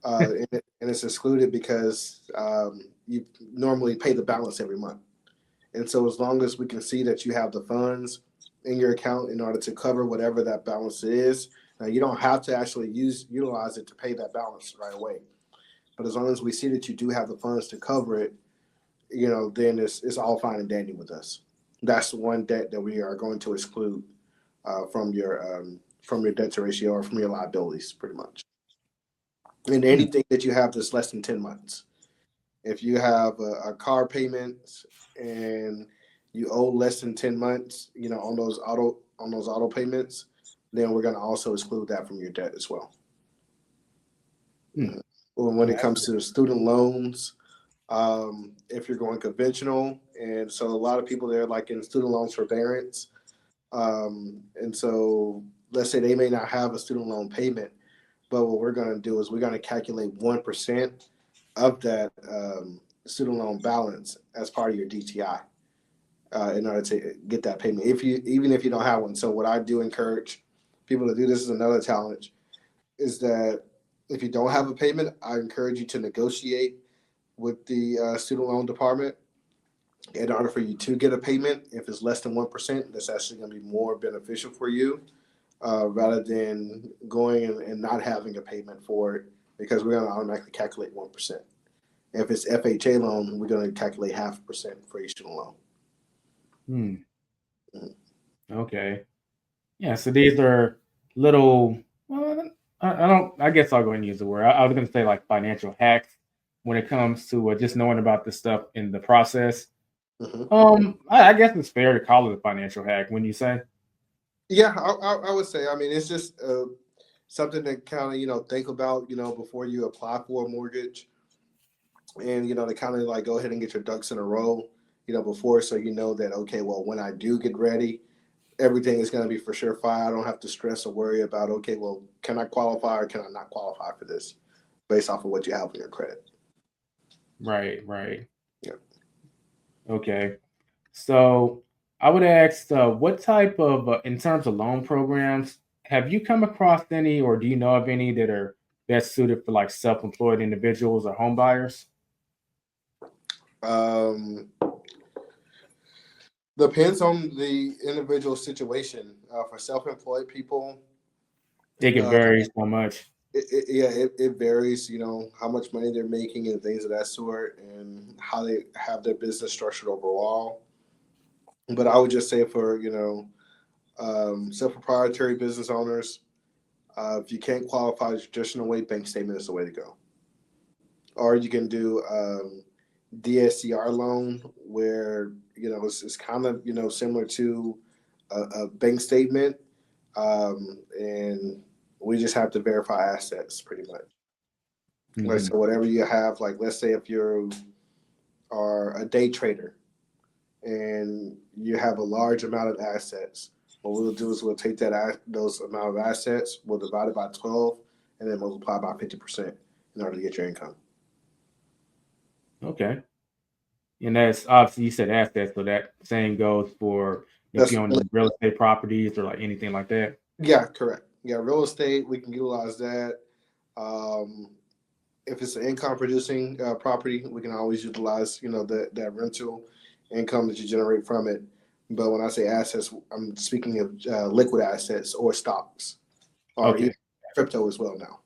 And it's excluded because you normally pay the balance every month. And so as long as we can see that you have the funds in your account in order to cover whatever that balance is, now you don't have to actually utilize it to pay that balance right away. But as long as we see that you do have the funds to cover it, then it's all fine and dandy with us. That's the one debt that we are going to exclude from your debt to ratio or from your liabilities, pretty much. And anything that you have that's less than 10 months. If you have a car payment and you owe less than 10 months, on those auto payments, then we're going to also exclude that from your debt as well. When it comes to student loans, if you're going conventional, and so a lot of people there like in student loans forbearance, and so let's say they may not have a student loan payment, but what we're going to do is we're going to calculate 1% of that student loan balance as part of your DTI in order to get that payment, even if you don't have one. So what I do encourage people to do, this is another challenge, is that if you don't have a payment, I encourage you to negotiate with the student loan department in order for you to get a payment. If it's less than 1%, that's actually going to be more beneficial for you rather than going and not having a payment for it, because we're going to automatically calculate 1%. If it's FHA loan, we're going to calculate 0.5% for each student loan. Okay. Yeah, so these are little, well, I guess I'll go and use the word. I was going to say like financial hacks when it comes to just knowing about this stuff in the process. I guess it's fair to call it a financial hack, when you say. Yeah, I would say. I mean, it's just something to kind of think about before you apply for a mortgage, and to kind of like go ahead and get your ducks in a row before, so that, okay, well, when I do get ready, everything is going to be for sure fine. I don't have to stress or worry about, okay, well, can I qualify or can I not qualify for this based off of what you have in your credit. Right. Yeah. Okay. So I would ask, what type of, in terms of loan programs, have you come across any, or do you know of any that are best suited for like self-employed individuals or home buyers? Depends on the individual situation. For self-employed people, It can vary so much. It varies, how much money they're making and things of that sort, and how they have their business structured overall. But I would just say for, self-proprietary business owners, if you can't qualify the traditional way, bank statement is the way to go. Or you can do DSCR loan, where, it's kind of, similar to a bank statement. And we just have to verify assets pretty much. Like, so whatever you have, like, let's say if you are a day trader and you have a large amount of assets, what we'll do is we'll take those amount of assets, we'll divide it by 12, and then multiply by 50% in order to get your income. Okay. And that's obviously, you said assets, so that same goes for if you own real estate properties or like anything like that. Yeah, correct. Yeah, real estate, we can utilize that. If it's an income producing property, we can always utilize, that rental income that you generate from it. But when I say assets, I'm speaking of liquid assets or stocks, or even crypto as well now.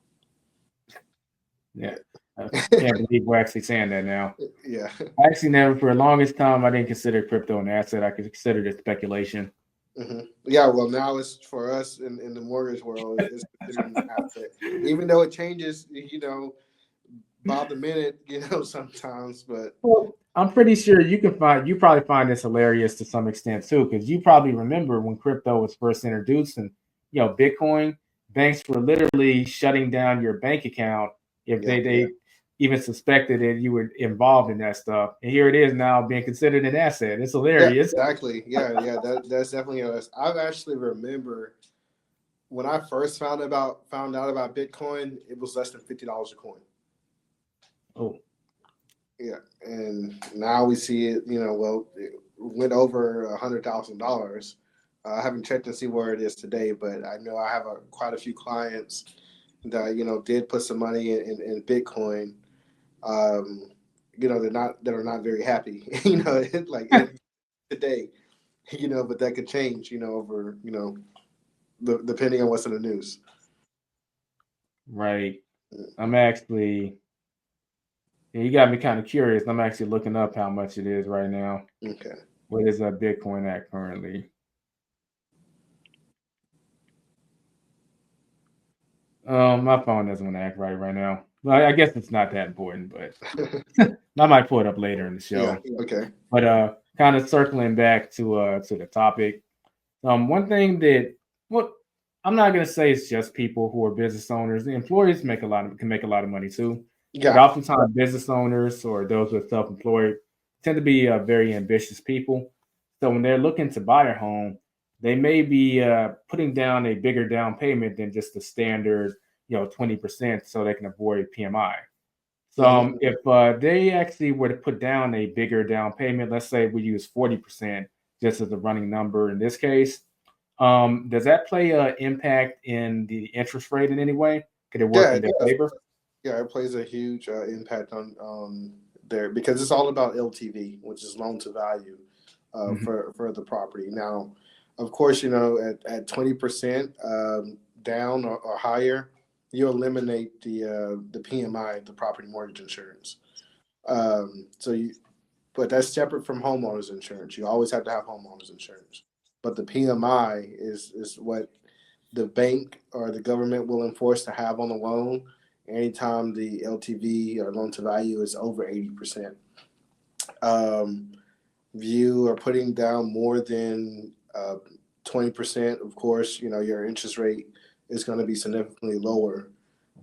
Yeah. I can't believe we're actually saying that now. Yeah. I actually never, for the longest time, I didn't consider crypto an asset. I considered it speculation. Yeah, well, now it's for us in the mortgage world, it's an asset. Even though it changes, by the minute, sometimes, but well, I'm pretty sure you probably find this hilarious to some extent too, because you probably remember when crypto was first introduced and Bitcoin, banks were literally shutting down your bank account if they even suspected that you were involved in that stuff. And here it is now being considered an asset. It's hilarious. Yeah, exactly. Yeah. That's definitely us. I actually remember when I first found out about Bitcoin, it was less than $50 a coin. Oh. Yeah, and now we see it. It went over $100,000. I haven't checked to see where it is today, but I know I have quite a few clients that did put some money in Bitcoin. That are not very happy. Like today, but that could change. Over depending on what's in the news. Right. I'm actually. Yeah, you got me kind of curious. I'm actually looking up how much it is right now. Okay. What is Bitcoin at currently? My phone doesn't want to act right now. Well, I guess it's not that important, but I might pull it up later in the show. Yeah. Okay. But kind of circling back to the topic. One thing that I'm not gonna say it's just people who are business owners. The employees can make a lot of money too. Yeah. But oftentimes business owners or those who are self-employed tend to be very ambitious people. So when they're looking to buy a home, they may be putting down a bigger down payment than just the standard, 20%, so they can avoid PMI. So if they actually were to put down a bigger down payment, let's say we use 40% just as a running number in this case, does that play an impact in the interest rate in any way? Could it work in their favor? Yeah, it plays a huge impact on there because it's all about LTV, which is loan to value for the property. Now, of course, at 20% down or higher, you eliminate the PMI, the property mortgage insurance. But that's separate from homeowners insurance. You always have to have homeowners insurance. But the PMI is what the bank or the government will enforce to have on the loan anytime the LTV or loan to value is over 80%. If you are putting down more than 20%, of course, your interest rate is going to be significantly lower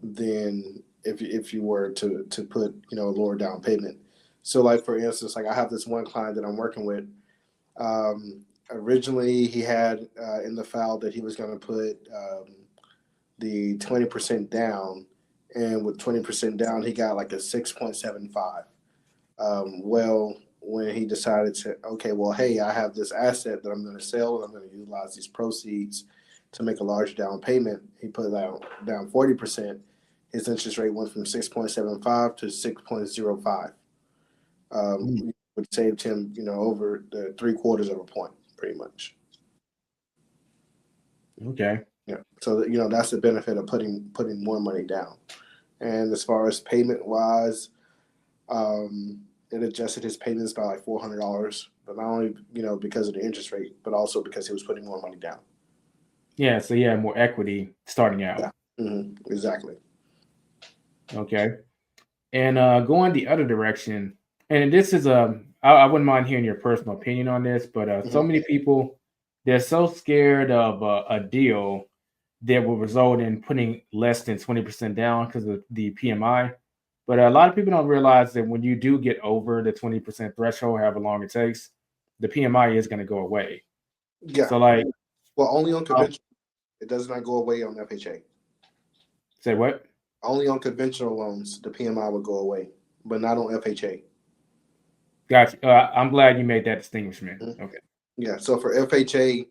than if you were to put a lower down payment. So, like for instance, like I have this one client that I'm working with. Originally, he had in the file that he was going to put the 20% down, and with 20% down, he got like a 6.75. Well, when he decided to, okay, well, hey, I have this asset that I'm going to sell, and I'm going to utilize these proceeds to make a large down payment. He put down 40%. His interest rate went from 6.75 to 6.05. Which saved him, over the 3/4 of a point, pretty much. Okay. Yeah. So that's the benefit of putting more money down. And as far as payment wise, it adjusted his payments by like $400, but not only because of the interest rate, but also because he was putting more money down. Yeah. So you have more equity starting out. Yeah. Exactly. Okay. And going the other direction, and this is I wouldn't mind hearing your personal opinion on this, but so many people, they're so scared of a deal that will result in putting less than 20% down because of the PMI. But a lot of people don't realize that when you do get over the 20% threshold, however long it takes, the PMI is going to go away. Yeah. So like, well, only on conventional, it does not go away on FHA. Say what? Only on conventional loans, the PMI would go away, but not on FHA. Gotcha. I'm glad you made that distinguishment. Okay. Yeah. So for FHA,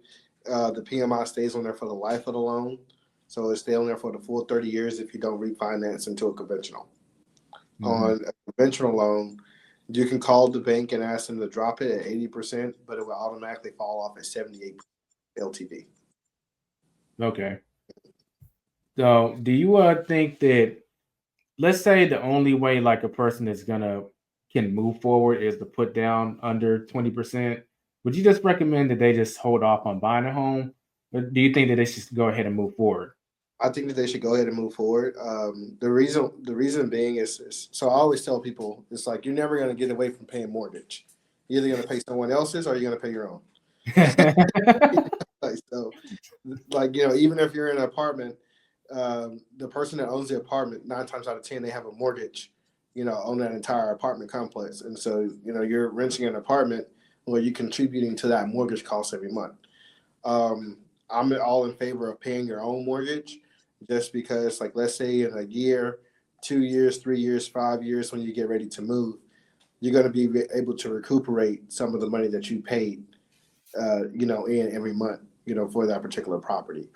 the PMI stays on there for the life of the loan. So it stays on there for the full 30 years if you don't refinance into a conventional. On a conventional loan, you can call the bank and ask them to drop it at 80%, but it will automatically fall off at 78% LTV. Okay. So do you think that, let's say the only way like a person is can move forward is to put down under 20%, would you just recommend that they just hold off on buying a home? Or do you think that they should go ahead and move forward? I think that they should go ahead and move forward. The reason being is so I always tell people, it's like you're never going to get away from paying mortgage. You're either going to pay someone else's or you're going to pay your own. Even if you're in an apartment, the person that owns the apartment, 9 times out of 10, they have a mortgage own that entire apartment complex. And so, you're renting an apartment where you're contributing to that mortgage cost every month. I'm all in favor of paying your own mortgage, just because, like, let's say in a year, 2 years, 3 years, 5 years, when you get ready to move, you're going to be able to recuperate some of the money that you paid, in every month, for that particular property.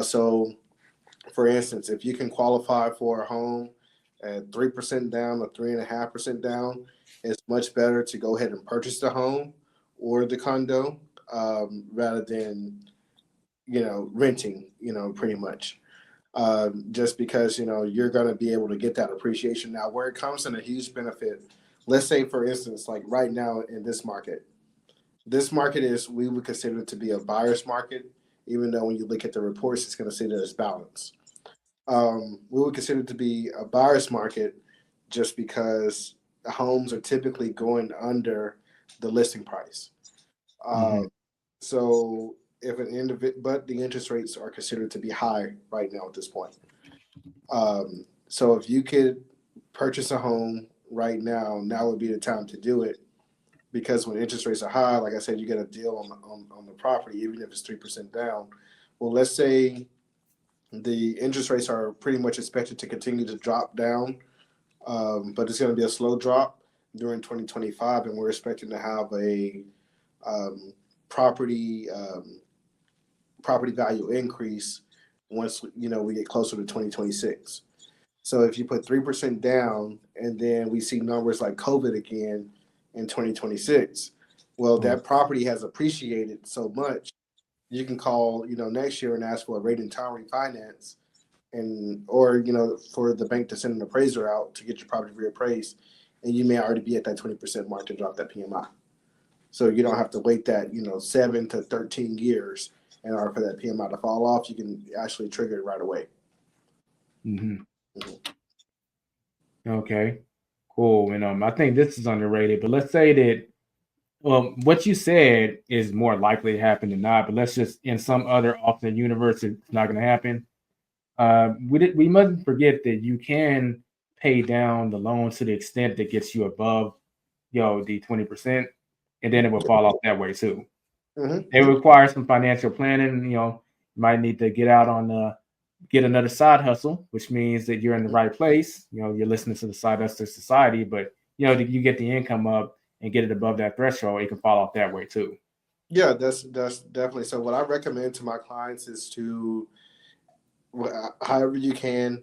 So, for instance, if you can qualify for a home at 3% down or 3.5% down, it's much better to go ahead and purchase the home or the condo, rather than renting, pretty much. Just because you're going to be able to get that appreciation. Now, where it comes in a huge benefit, let's say, for instance, like right now in this market is, we would consider it to be a buyer's market, even though when you look at the reports, it's going to say that it's balanced. We would consider it to be a buyer's market just because the homes are typically going under the listing price. So if an individual, but the interest rates are considered to be high right now at this point. So if you could purchase a home right now would be the time to do it, because when interest rates are high, like I said, you get a deal on the property, even if it's 3% down. Well, let's say the interest rates are pretty much expected to continue to drop down, but it's going to be a slow drop during 2025, and we're expecting to have a property value increase once we get closer to 2026. So if you put 3% down, and then we see numbers like COVID again in 2026, well, that property has appreciated so much. You can call next year and ask for a rate and time refinance, or for the bank to send an appraiser out to get your property reappraised, and you may already be at that 20% mark to drop that PMI. So you don't have to wait that 7 to 13 years in order for that PMI to fall off. You can actually trigger it right away. Okay, cool. And I think this is underrated, but let's say that, well, what you said is more likely to happen than not, but let's just, in some other alternate universe, it's not going to happen. We mustn't forget that you can pay down the loan to the extent that gets you above, the 20%, and then it will fall off that way too. It requires some financial planning. You might need to get another side hustle, which means that you're in the right place. You're listening to the Side Hustler Society, but you get the income up and get it above that threshold, it can fall off that way too. Yeah, that's definitely. So what I recommend to my clients is to, however you can.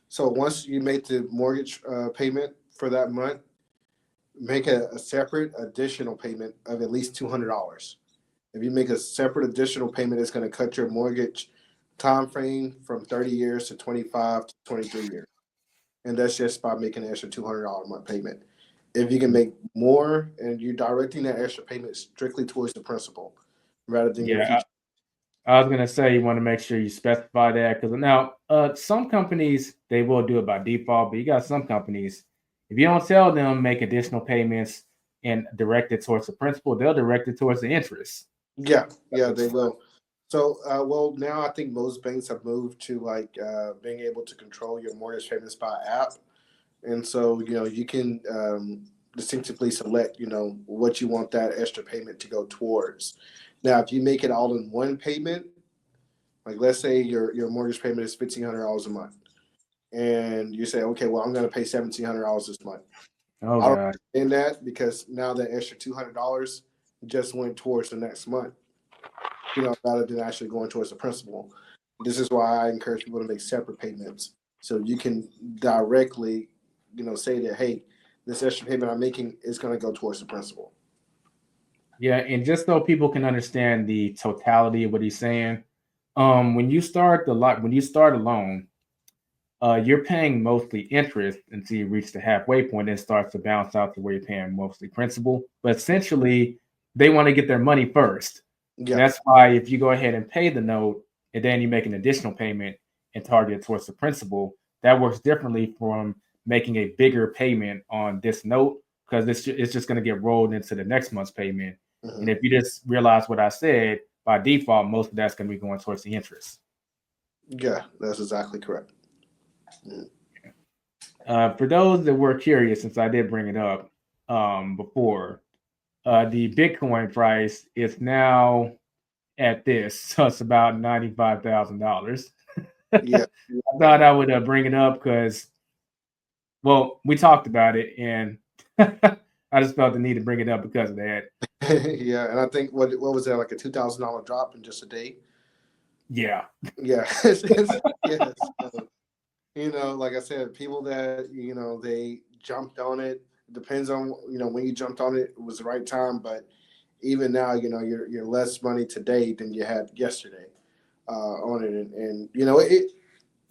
So once you make the mortgage payment for that month, make a separate additional payment of at least $200. If you make a separate additional payment, it's going to cut your mortgage time frame from 30 years to 25 to 23 years. And that's just by making an extra $200 a month payment. If you can make more, and you're directing that extra payment strictly towards the principal rather than your future. I was going to say, you want to make sure you specify that, because now some companies, they will do it by default, but you got some companies, if you don't tell them make additional payments and direct it towards the principal, they'll direct it towards the interest. Yeah, they will. So, well, now I think most banks have moved to being able to control your mortgage payments by app. And so, you can distinctively select, what you want that extra payment to go towards. Now, if you make it all in one payment, like let's say your mortgage payment is $1,500 a month, and you say, okay, well, I'm going to pay $1,700 this month. Oh, I don't God. understand that, because now that extra $200 just went towards the next month, rather than actually going towards the principal. This is why I encourage people to make separate payments, so you can directly, say that, hey, this extra payment I'm making is going to go towards the principal. Yeah, and just so people can understand the totality of what he's saying, when you start a loan, you're paying mostly interest until you reach the halfway point, and it starts to bounce out to where you're paying mostly principal. But essentially, they want to get their money first. Yeah. That's why if you go ahead and pay the note, and then you make an additional payment and target it towards the principal, that works differently from making a bigger payment on this note, because it's just going to get rolled into the next month's payment. And if you just realize what I said, by default, most of that's going to be going towards the interest. Yeah, that's exactly correct. For those that were curious, since I did bring it up before, the Bitcoin price is now at this, so it's about $95,000. Yeah. I thought I would bring it up because, well, we talked about it, and I just felt the need to bring it up because of that. Yeah, and I think what was that, like a $2,000 drop in just a day? Yeah. Yeah, yes. Like I said, people that they jumped on it. Depends on when you jumped on it, it was the right time. But even now, you're less money today than you had yesterday on it, and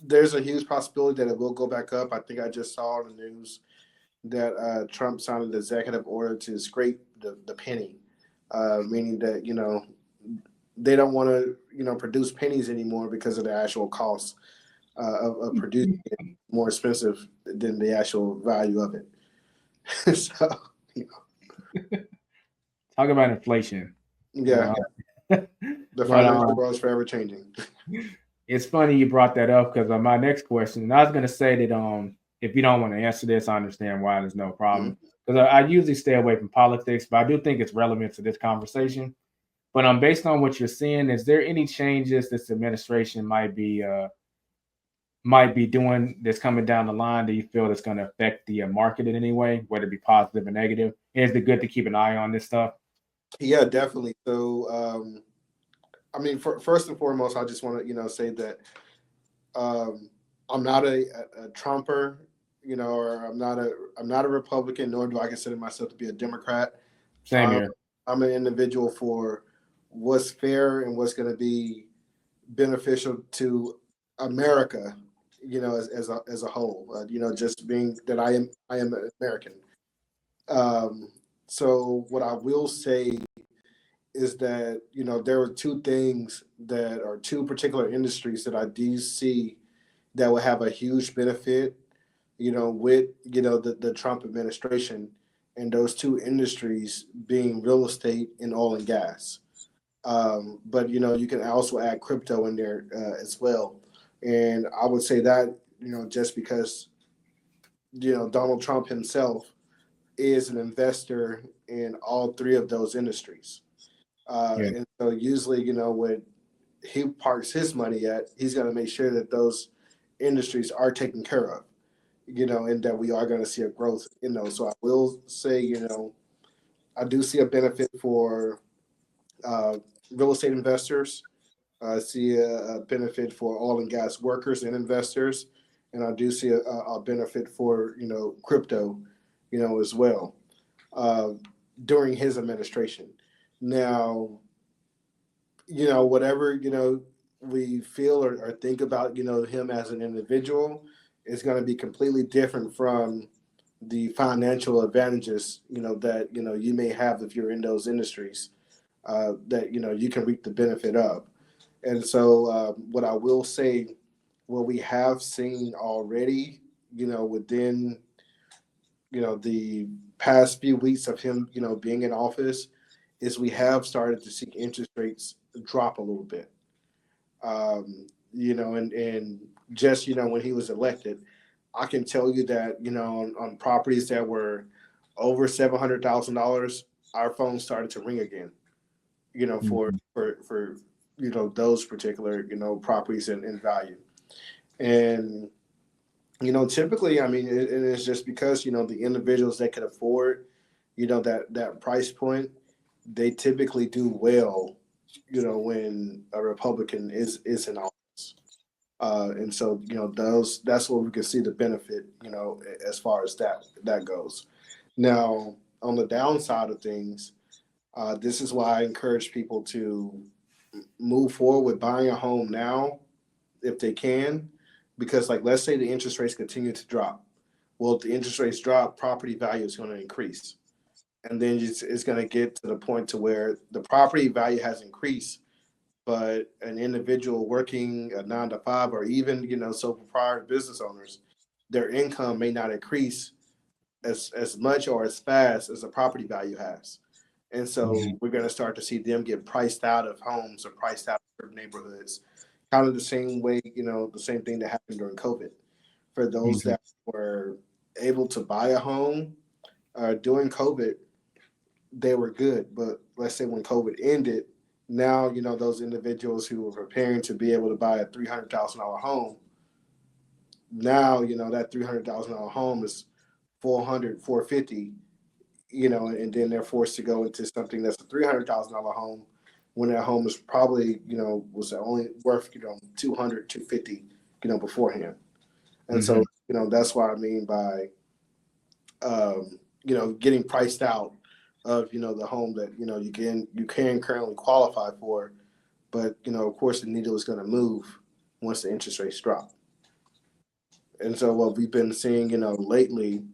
there's a huge possibility that it will go back up. I think I just saw in the news that Trump signed an executive order to scrape the penny, meaning that they don't want to produce pennies anymore because of the actual cost of producing it, more expensive than the actual value of it. So, Talk about inflation. yeah, the But financial world is forever changing. it's funny you brought that up because my next question, and I was going to say that if you don't want to answer this, I understand why. There's no problem because I usually stay away from politics, but I do think it's relevant to this conversation. But based on what you're seeing, is there any changes this administration might be doing that's coming down the line that you feel that's going to affect the market in any way, whether it be positive or negative? And is it good to keep an eye on this stuff? Yeah, definitely. So, I mean, first and foremost, I just want to say that I'm not a Trumper, or I'm not a Republican, nor do I consider myself to be a Democrat. Same here. I'm an individual for what's fair and what's going to be beneficial to America, as a whole. Just being that I am an American. So what I will say is that there are two particular industries that I do see that will have a huge benefit, with the Trump administration, and those two industries being real estate and oil and gas. But you can also add crypto in there as well. And I would say that just because Donald Trump himself is an investor in all three of those industries. And so usually, when he parks his money at, he's going to make sure that those industries are taken care of, and that we are going to see a growth in those. So I will say, I do see a benefit for real estate investors. I see a benefit for oil and gas workers and investors. And I do see a benefit for, crypto, as well during his administration. Now, whatever, we feel or think about, him as an individual is going to be completely different from the financial advantages, that, you may have if you're in those industries, that, you can reap the benefit of. And so what I will say, what we have seen already, within, the past few weeks of him, being in office, is we have started to see interest rates drop a little bit. And just, when he was elected, I can tell you that, on properties that were over $700,000, our phone started to ring again, for those particular, properties in value. And, typically, I mean, it's just because, the individuals that can afford, that price point, they typically do well, when a Republican is in office. And so, that's where we can see the benefit, as far as that goes. Now, on the downside of things, this is why I encourage people to move forward with buying a home now, if they can, because, like, let's say the interest rates continue to drop. Well, if the interest rates drop, property value is going to increase. And then it's going to get to the point to where the property value has increased, but an individual working a 9 to 5, or even, sole proprietor business owners, their income may not increase as much or as fast as the property value has. And so we're going to start to see them get priced out of homes or priced out of certain neighborhoods, kind of the same way, the same thing that happened during COVID. For those that were able to buy a home during COVID, they were good. But let's say when COVID ended, now, those individuals who were preparing to be able to buy a $300,000 home, now, that $300,000 home is 400, 450, and then they're forced to go into something that's a $300,000 home when that home is probably, was only worth, 200, 250, beforehand. And so, that's what I mean by, getting priced out of, the home that, you can currently qualify for. But, of course, the needle is going to move once the interest rates drop. And so what we've been seeing, lately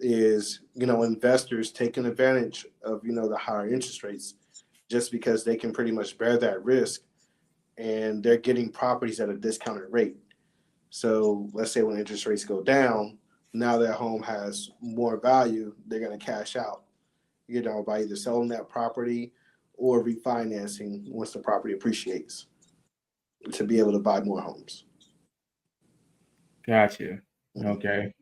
is, investors taking advantage of, the higher interest rates just because they can pretty much bear that risk, and they're getting properties at a discounted rate. So let's say when interest rates go down, now that home has more value, they're going to cash out, by either selling that property or refinancing once the property appreciates to be able to buy more homes. Gotcha. Okay.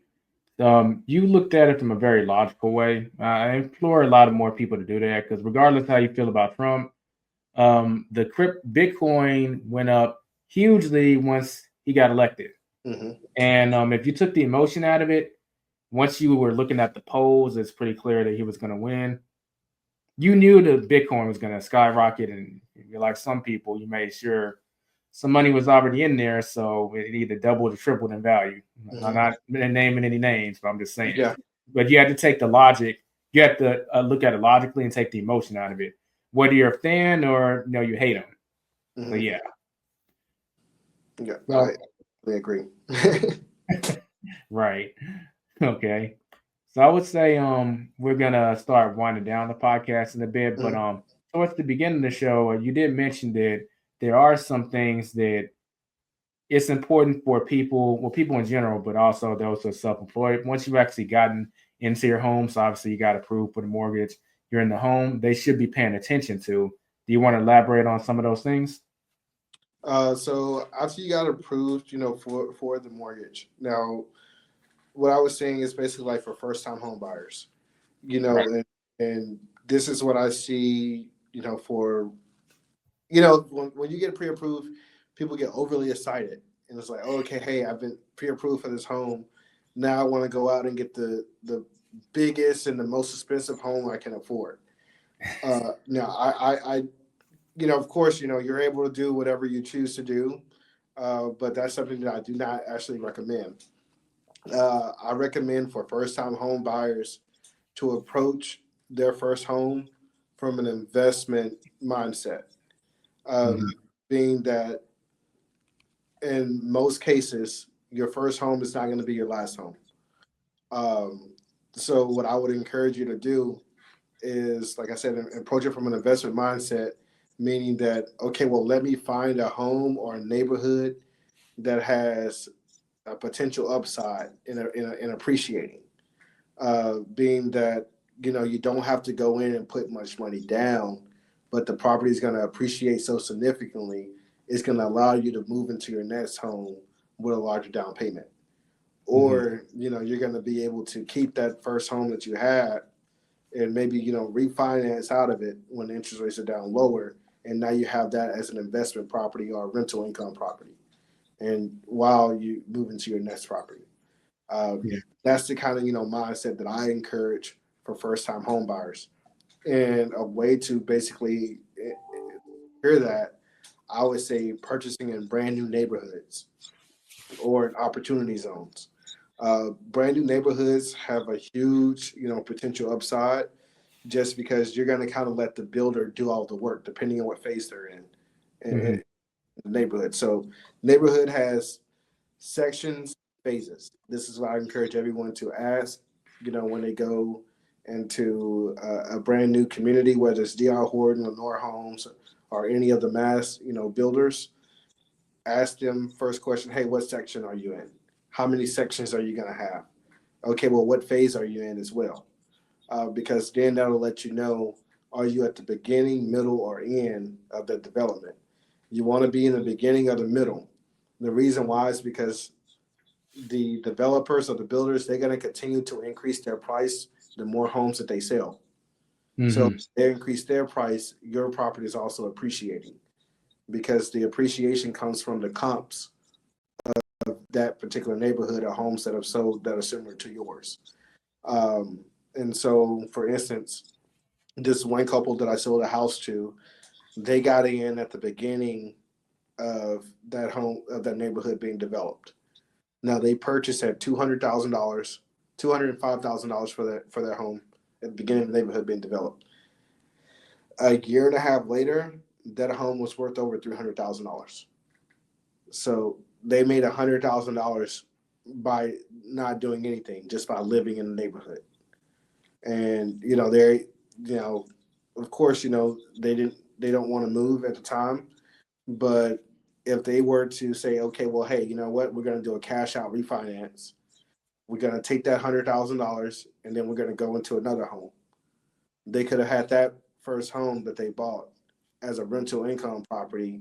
You looked at it from a very logical way. I implore a lot of more people to do that, because regardless how you feel about Trump, Bitcoin went up hugely once he got elected. And if you took the emotion out of it, once you were looking at the polls, it's pretty clear that he was going to win. You knew the Bitcoin was going to skyrocket, and you're like some people, you made sure some money was already in there, so it either doubled or tripled in value. I'm not naming any names, but I'm just saying. Yeah. But you had to take the logic. You have to look at it logically and take the emotion out of it, whether you're a fan or you hate them. But yeah. Yeah, well, I agree. Right. Okay. So I would say we're gonna start winding down the podcast in a bit, but towards the beginning of the show, you did mention that there are some things that it's important for people in general, but also those who are self-employed. Once you've actually gotten into your home, so obviously you got approved for the mortgage, you're in the home, they should be paying attention to. Do you want to elaborate on some of those things? So after you got approved, for the mortgage. Now, what I was saying is basically like for first-time home buyers, right. and this is what I see, for, when you get pre-approved, people get overly excited. And it's like, oh, okay, hey, I've been pre-approved for this home. Now I want to go out and get the biggest and the most expensive home I can afford. Now, I of course, you're able to do whatever you choose to do, but that's something that I do not actually recommend. I recommend for first-time home buyers to approach their first home from an investment mindset, being that in most cases, your first home is not going to be your last home. So what I would encourage you to do is, like I said, approach it from an investment mindset, meaning that, okay, well, let me find a home or a neighborhood that has a potential upside in appreciating, being that, you don't have to go in and put much money down, but the property is going to appreciate so significantly, it's going to allow you to move into your next home with a larger down payment. Or, you're going to be able to keep that first home that you had and maybe, refinance out of it when the interest rates are down lower. And now you have that as an investment property or rental income property. And while you move into your next property, that's the kind of, mindset that I encourage for first-time home buyers. And a way to basically hear that, I would say purchasing in brand new neighborhoods or in opportunity zones. Brand new neighborhoods have a huge, potential upside, just because you're going to kind of let the builder do all the work, depending on what phase they're in the neighborhood. So neighborhood has sections, phases. This is what I encourage everyone to ask, when they go into a brand new community, whether it's Jahccorian, Lenore Homes, or any of the mass, builders. Ask them first question, hey, what section are you in? How many sections are you going to have? Okay, well, what phase are you in as well? Because then that'll let you know, are you at the beginning, middle, or end of the development? You want to be in the beginning or the middle. The reason why is because the developers or the builders, they're going to continue to increase their price the more homes that they sell. So if they increase their price, your property is also appreciating, because the appreciation comes from the comps of that particular neighborhood of homes that have sold that are similar to yours. And so, for instance, this one couple that I sold a house to, they got in at the beginning of that neighborhood being developed. Now they purchased at $200,000, $205,000 for their home at the beginning of the neighborhood being developed. A year and a half later, that home was worth over $300,000. So they made $100,000 by not doing anything, just by living in the neighborhood. And of course, they don't want to move at the time, but if they were to say, okay, well, hey, you know what, we're going to do a cash out refinance. We're going to take that $100,000 and then we're going to go into another home. They could have had that first home that they bought as a rental income property,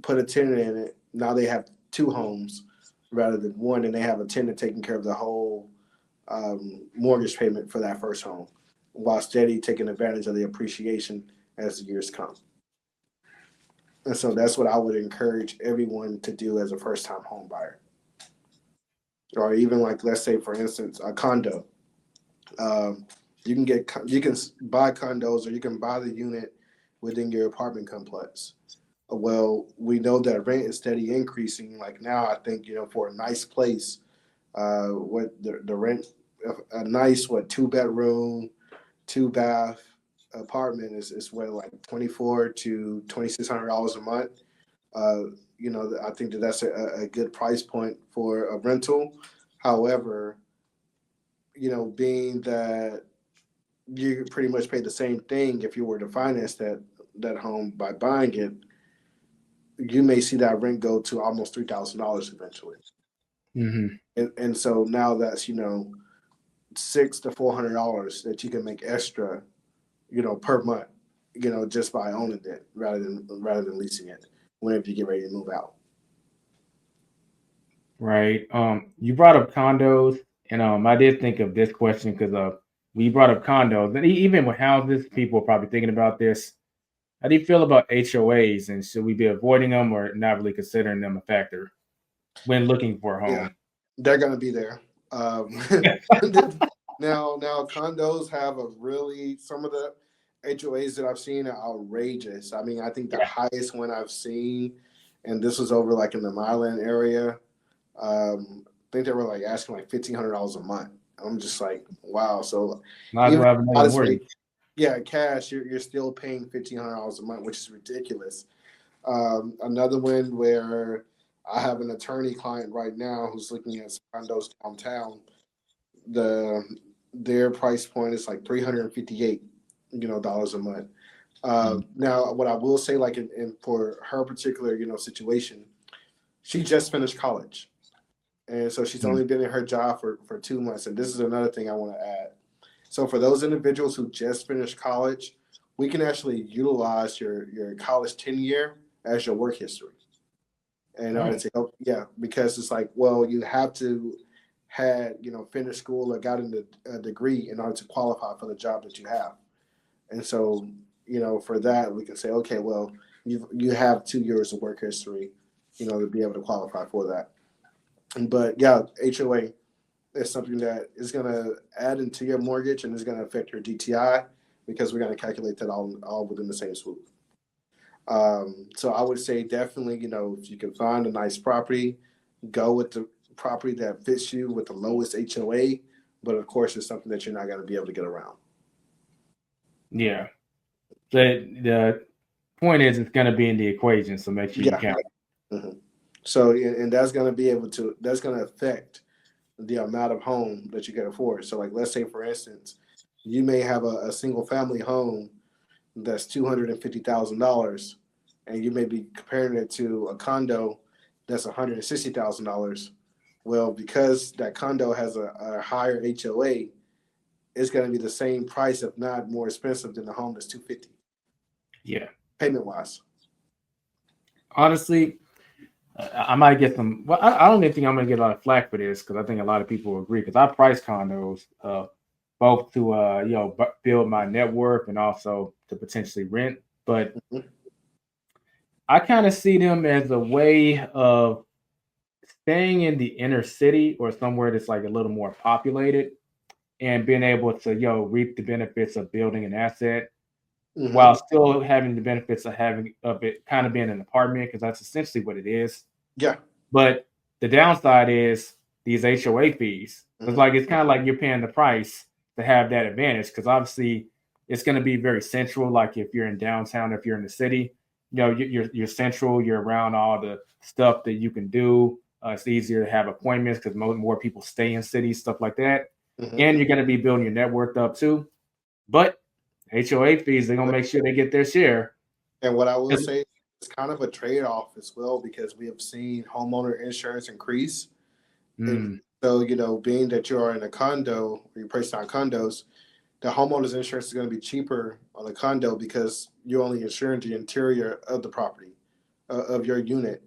put a tenant in it. Now they have two homes rather than one, and they have a tenant taking care of the whole mortgage payment for that first home, while steady taking advantage of the appreciation as the years come. And so that's what I would encourage everyone to do as a first-time home buyer. Or even, like, let's say, for instance, a condo. You can buy condos, or you can buy the unit within your apartment complex. Well, we know that rent is steady increasing. Like now, I think, for a nice place, what the rent, a nice 2-bedroom, 2-bath apartment is what, like $2,400 to $2,600 a month. I think that's a good price point for a rental. However, being that you pretty much pay the same thing if you were to finance that home by buying it, you may see that rent go to almost $3,000 eventually. And so now that's $600 to $400 that you can make extra, per month, just by owning it rather than leasing it whenever you get ready to move out. Right. You brought up condos, and I did think of this question because we brought up condos, and even with houses, people are probably thinking about this. How do you feel about HOAs, and should we be avoiding them or not really considering them a factor when looking for a home? Yeah, they're going to be there. Now condos have some of the HOAs that I've seen are outrageous. I mean, I think the highest one I've seen, and this was over like in the Milan area, I think they were like asking like $1,500 a month. I'm just like, wow. So cash, you're still paying $1,500 a month, which is ridiculous. Another one where I have an attorney client right now who's looking at condos downtown. Their price point is like $358, dollars a month. Now, what I will say, like in for her particular, situation, she just finished college, and so she's only been in her job for 2 months. And this is another thing I want to add. So for those individuals who just finished college, we can actually utilize your college tenure as your work history. And I would say, because it's like, well, you have to had finished school or gotten a degree in order to qualify for the job that you have. And so, for that, we can say, okay, well, you have 2 years of work history, to be able to qualify for that. But HOA is something that is going to add into your mortgage and is going to affect your DTI, because we're going to calculate that all within the same swoop. So I would say definitely, if you can find a nice property, go with the property that fits you with the lowest HOA. But of course, it's something that you're not going to be able to get around. Yeah. The point is, it's going to be in the equation, so make sure you count. Mm-hmm. So, and that's going to affect the amount of home that you can afford. So, like, let's say, for instance, you may have a single family home that's $250,000, and you may be comparing it to a condo that's $160,000. Well, because that condo has a higher HOA, it's going to be the same price, if not more expensive, than the home that's $250,000. Yeah, payment wise. Honestly, I might get some. Well, I don't even think I'm gonna get a lot of flack for this because I think a lot of people agree. Because I price condos, both to build my net worth and also to potentially rent. But Mhm. I kind of see them as a way of staying in the inner city or somewhere that's like a little more populated and being able to reap the benefits of building an asset while Mhm. still having the benefits of it kind of being an apartment because that's essentially what it is. Yeah. But the downside is these HOA fees. It's Mhm. like it's kind of like you're paying the price to have that advantage because obviously it's going to be very central. Like if you're in downtown, if you're in the city, you're central. You're around all the stuff that you can do. It's easier to have appointments because more people stay in cities, stuff like that. Mhm. And you're going to be building your net worth up too. But HOA fees, they're gonna make sure they get their share. And what I will It's- say, it's kind of a trade-off as well because we have seen homeowner insurance increase. And Mm, so, being that you are in a condo, or you're priced on condos, the homeowner's insurance is going to be cheaper on a condo because you're only insuring the interior of the property, of your unit.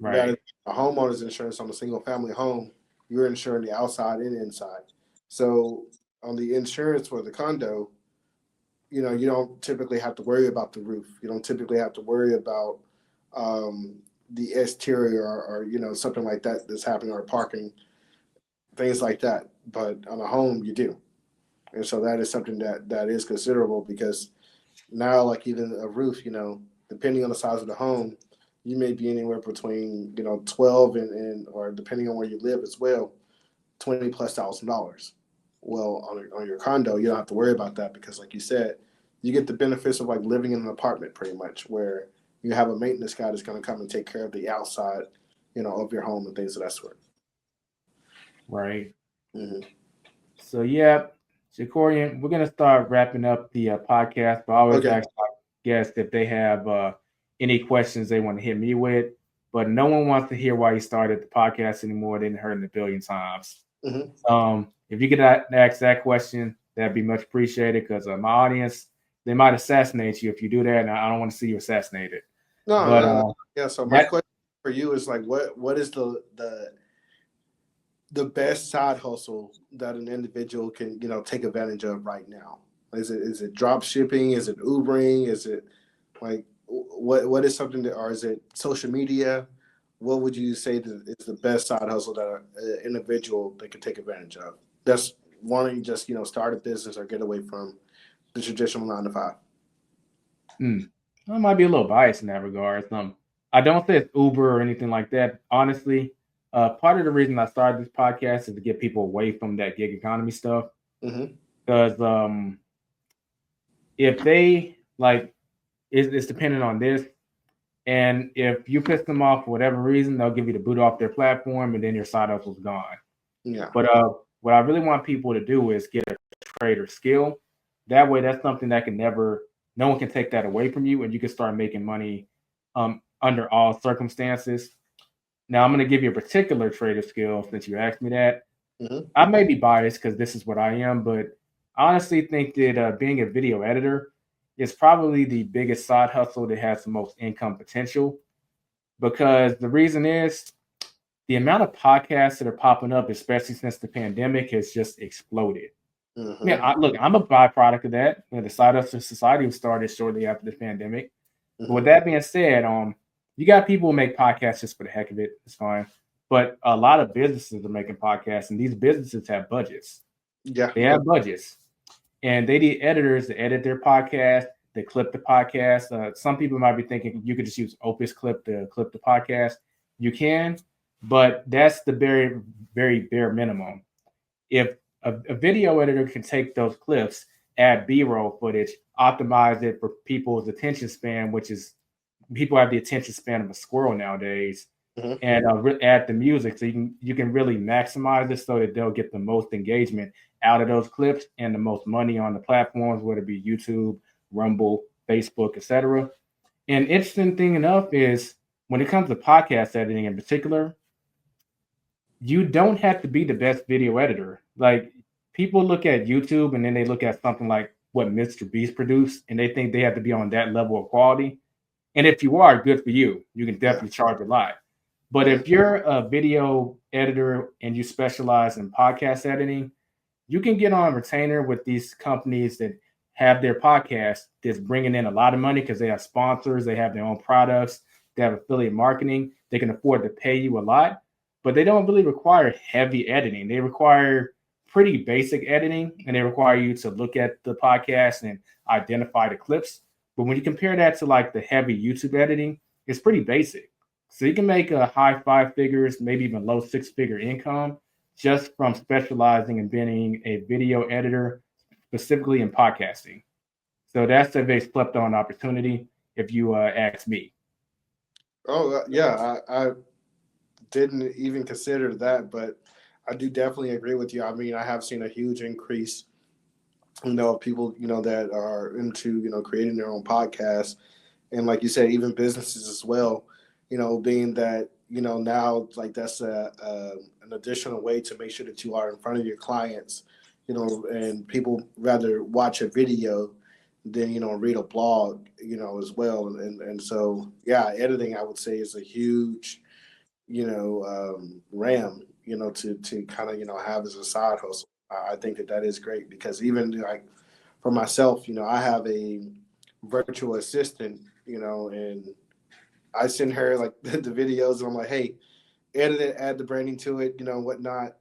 Rather right. than a homeowner's insurance on a single family home, you're insuring the outside and inside. So on the insurance for the condo, you don't typically have to worry about the roof. You don't typically have to worry about um, the exterior or something like that that's happening or parking, things like that. But on a home, you do. And so that is something that is considerable because now, like even a roof, depending on the size of the home, you may be anywhere between 12 and or depending on where you live as well, 20 plus $1,000. Well, on your condo, you don't have to worry about that because, like you said, you get the benefits of like living in an apartment pretty much, where you have a maintenance guy that's going to come and take care of the outside, of your home and things of that sort. Right. Hmm. So yeah, Jahccorian, we're gonna start wrapping up the podcast. But I always Okay. ask my guests if they have any questions they want to hit me with. But no one wants to hear why you started the podcast anymore. They didn't heard it a billion times. Hmm. If you could ask that question, that'd be much appreciated because my audience they might assassinate you if you do that, and I don't want to see you assassinated. No, But no, no. Yeah. So my that question for you is like, what is the best side hustle that an individual can take advantage of right now? Is it drop shipping? Is it Ubering? Is it like what is something that, or is it social media? What would you say that is the best side hustle that an individual they can take advantage of? That's wanting to just start a business or get away from the traditional 9 to 5. I might be a little biased in that regard. I don't say it's Uber or anything like that. Honestly, part of the reason I started this podcast is to get people away from that gig economy stuff. Mm-hmm. Because if they like, it's dependent on this. And if you piss them off for whatever reason, they'll give you the boot off their platform, and then your side hustle's gone. Yeah. But what I really want people to do is get a trader skill. That way, that's something that no one can take that away from you, and you can start making money under all circumstances. Now, I'm going to give you a particular trader skill since you asked me that. Mm-hmm. I may be biased because this is what I am, but I honestly think that being a video editor is probably the biggest side hustle that has the most income potential. Because the reason is the amount of podcasts that are popping up, especially since the pandemic, has just exploded. Man, Mm-hmm. look, I'm a byproduct of that. The Side Hustle Society was started shortly after the pandemic. But with Mm-hmm. that being said, you got people who make podcasts just for the heck of it. It's fine. But a lot of businesses are making podcasts, and these businesses have budgets. Yeah. They have budgets, and they need editors to edit their podcast. They clip the podcast. Some people might be thinking you could just use Opus Clip to clip the podcast. You can, but that's the very, very bare minimum. If a video editor can take those clips, add B-roll footage, optimize it for people's attention span, which is people have the attention span of a squirrel nowadays, Mm-hmm. and add the music so you can really maximize it so that they'll get the most engagement out of those clips and the most money on the platforms, whether it be YouTube, Rumble, Facebook, etc. And interesting thing enough is when it comes to podcast editing in particular, you don't have to be the best video editor. Like people look at YouTube and then they look at something like what Mr. Beast produced and they think they have to be on that level of quality. And if you are, good for you. You can Yeah. definitely charge a lot. But if you're a video editor and you specialize in podcast editing, you can get on a retainer with these companies that have their podcast that's bringing in a lot of money because they have sponsors, they have their own products, they have affiliate marketing. They can afford to pay you a lot, but they don't really require heavy editing. They require pretty basic editing, and they require you to look at the podcast and identify the clips. But when you compare that to like the heavy YouTube editing, it's pretty basic. So you can make a high 5 figures, maybe even low 6-figure income just from specializing in being a video editor, specifically in podcasting. So that's a very slept on opportunity if you ask me. Oh, yeah, I didn't even consider that, but I do definitely agree with you. I mean, I have seen a huge increase, of people, that are into, creating their own podcasts. And like you said, even businesses as well, being that, now like that's an additional way to make sure that you are in front of your clients, and people rather watch a video than, read a blog, as well. And so, yeah, editing, I would say, is a huge, RAM, to kind of, have as a side hustle. I think that is great because even like for myself, I have a virtual assistant, and I send her like the videos and I'm like, hey, edit it, add the branding to it, whatnot.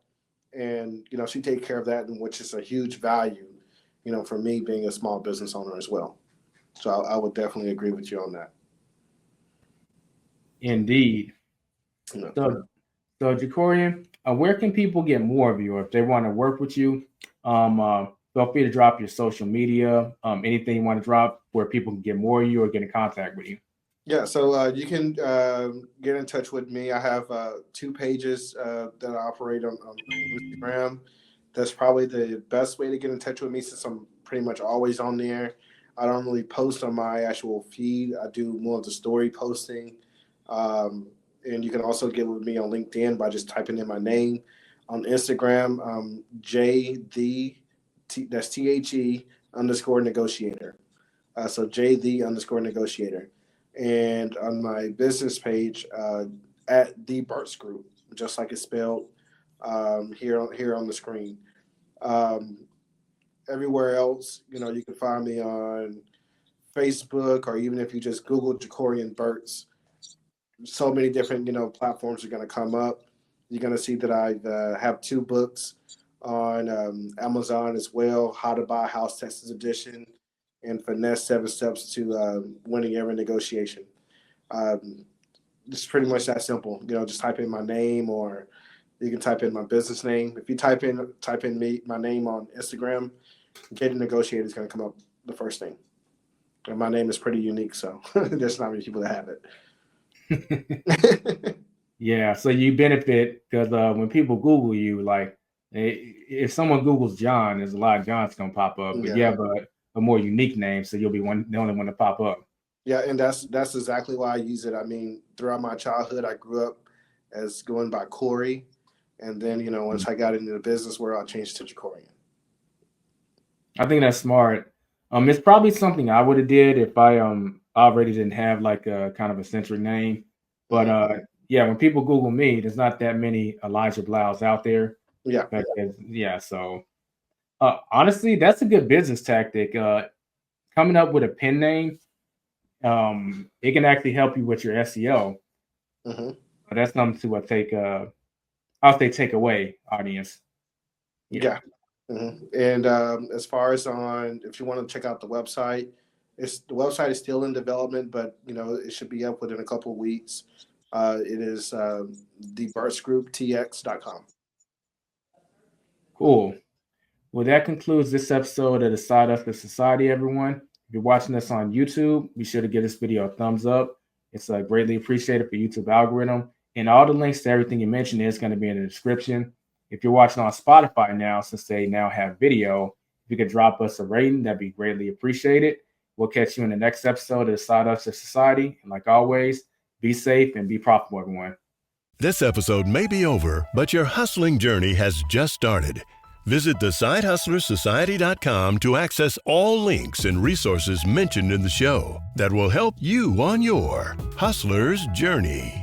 And, she takes care of that, and which is a huge value, for me being a small business owner as well. So I would definitely agree with you on that. Indeed. So Jahccorian, where can people get more of you, or if they want to work with you? Feel free to drop your social media, anything you want to drop where people can get more of you or get in contact with you. Yeah, so you can get in touch with me. I have 2 pages that I operate on Instagram. That's probably the best way to get in touch with me since I'm pretty much always on there. I don't really post on my actual feed. I do more of the story posting. And you can also get with me on LinkedIn by just typing in my name. On Instagram, that's THE_negotiator. So JThe_negotiator. And on my business page, at the Burkes Group, just like it's spelled here on the screen. Everywhere else, you can find me on Facebook, or even if you just Google Jahccorian Burkes, so many different, platforms are going to come up. You're going to see that I have 2 books on Amazon as well, How to Buy a House Texas Edition and Finesse 7 Steps to Winning Every Negotiation. It's pretty much that simple. Just type in my name, or you can type in my business name. If you type in my name on Instagram, Getting Negotiated is going to come up the first thing. And my name is pretty unique, so there's not many people that have it. Yeah, so you benefit because when people Google you, like if someone Googles John, there's a lot of Johns gonna pop up. But you have a more unique name, so you'll be the only one to pop up. Yeah, and that's exactly why I use it. I mean, throughout my childhood, I grew up as going by Corey, and then once I got into the business world, I changed to Jahccorian. I think that's smart. It's probably something I would have did if I already didn't have like a kind of a centric name. But yeah, when people Google me, there's not that many Elijah Bilels out there. Yeah. So honestly, that's a good business tactic. Coming up with a pen name, it can actually help you with your SEO. Mm-hmm. That's something to take away, audience. Yeah. Mm-hmm. And as far as if you want to check out the website, the website is still in development, but it should be up within a couple of weeks. It is theburkesgrouptx.com. Cool. Well, that concludes this episode of the Side Hustler Society, everyone. If you're watching us on YouTube, be sure to give this video a thumbs up. It's greatly appreciated for YouTube algorithm. And all the links to everything you mentioned is going to be in the description. If you're watching on Spotify now, since they now have video, if you could drop us a rating, that'd be greatly appreciated. We'll catch you in the next episode of the Side Hustler Society. And like always, be safe and be profitable, everyone. This episode may be over, but your hustling journey has just started. Visit thesidehustlersociety.com to access all links and resources mentioned in the show that will help you on your hustler's journey.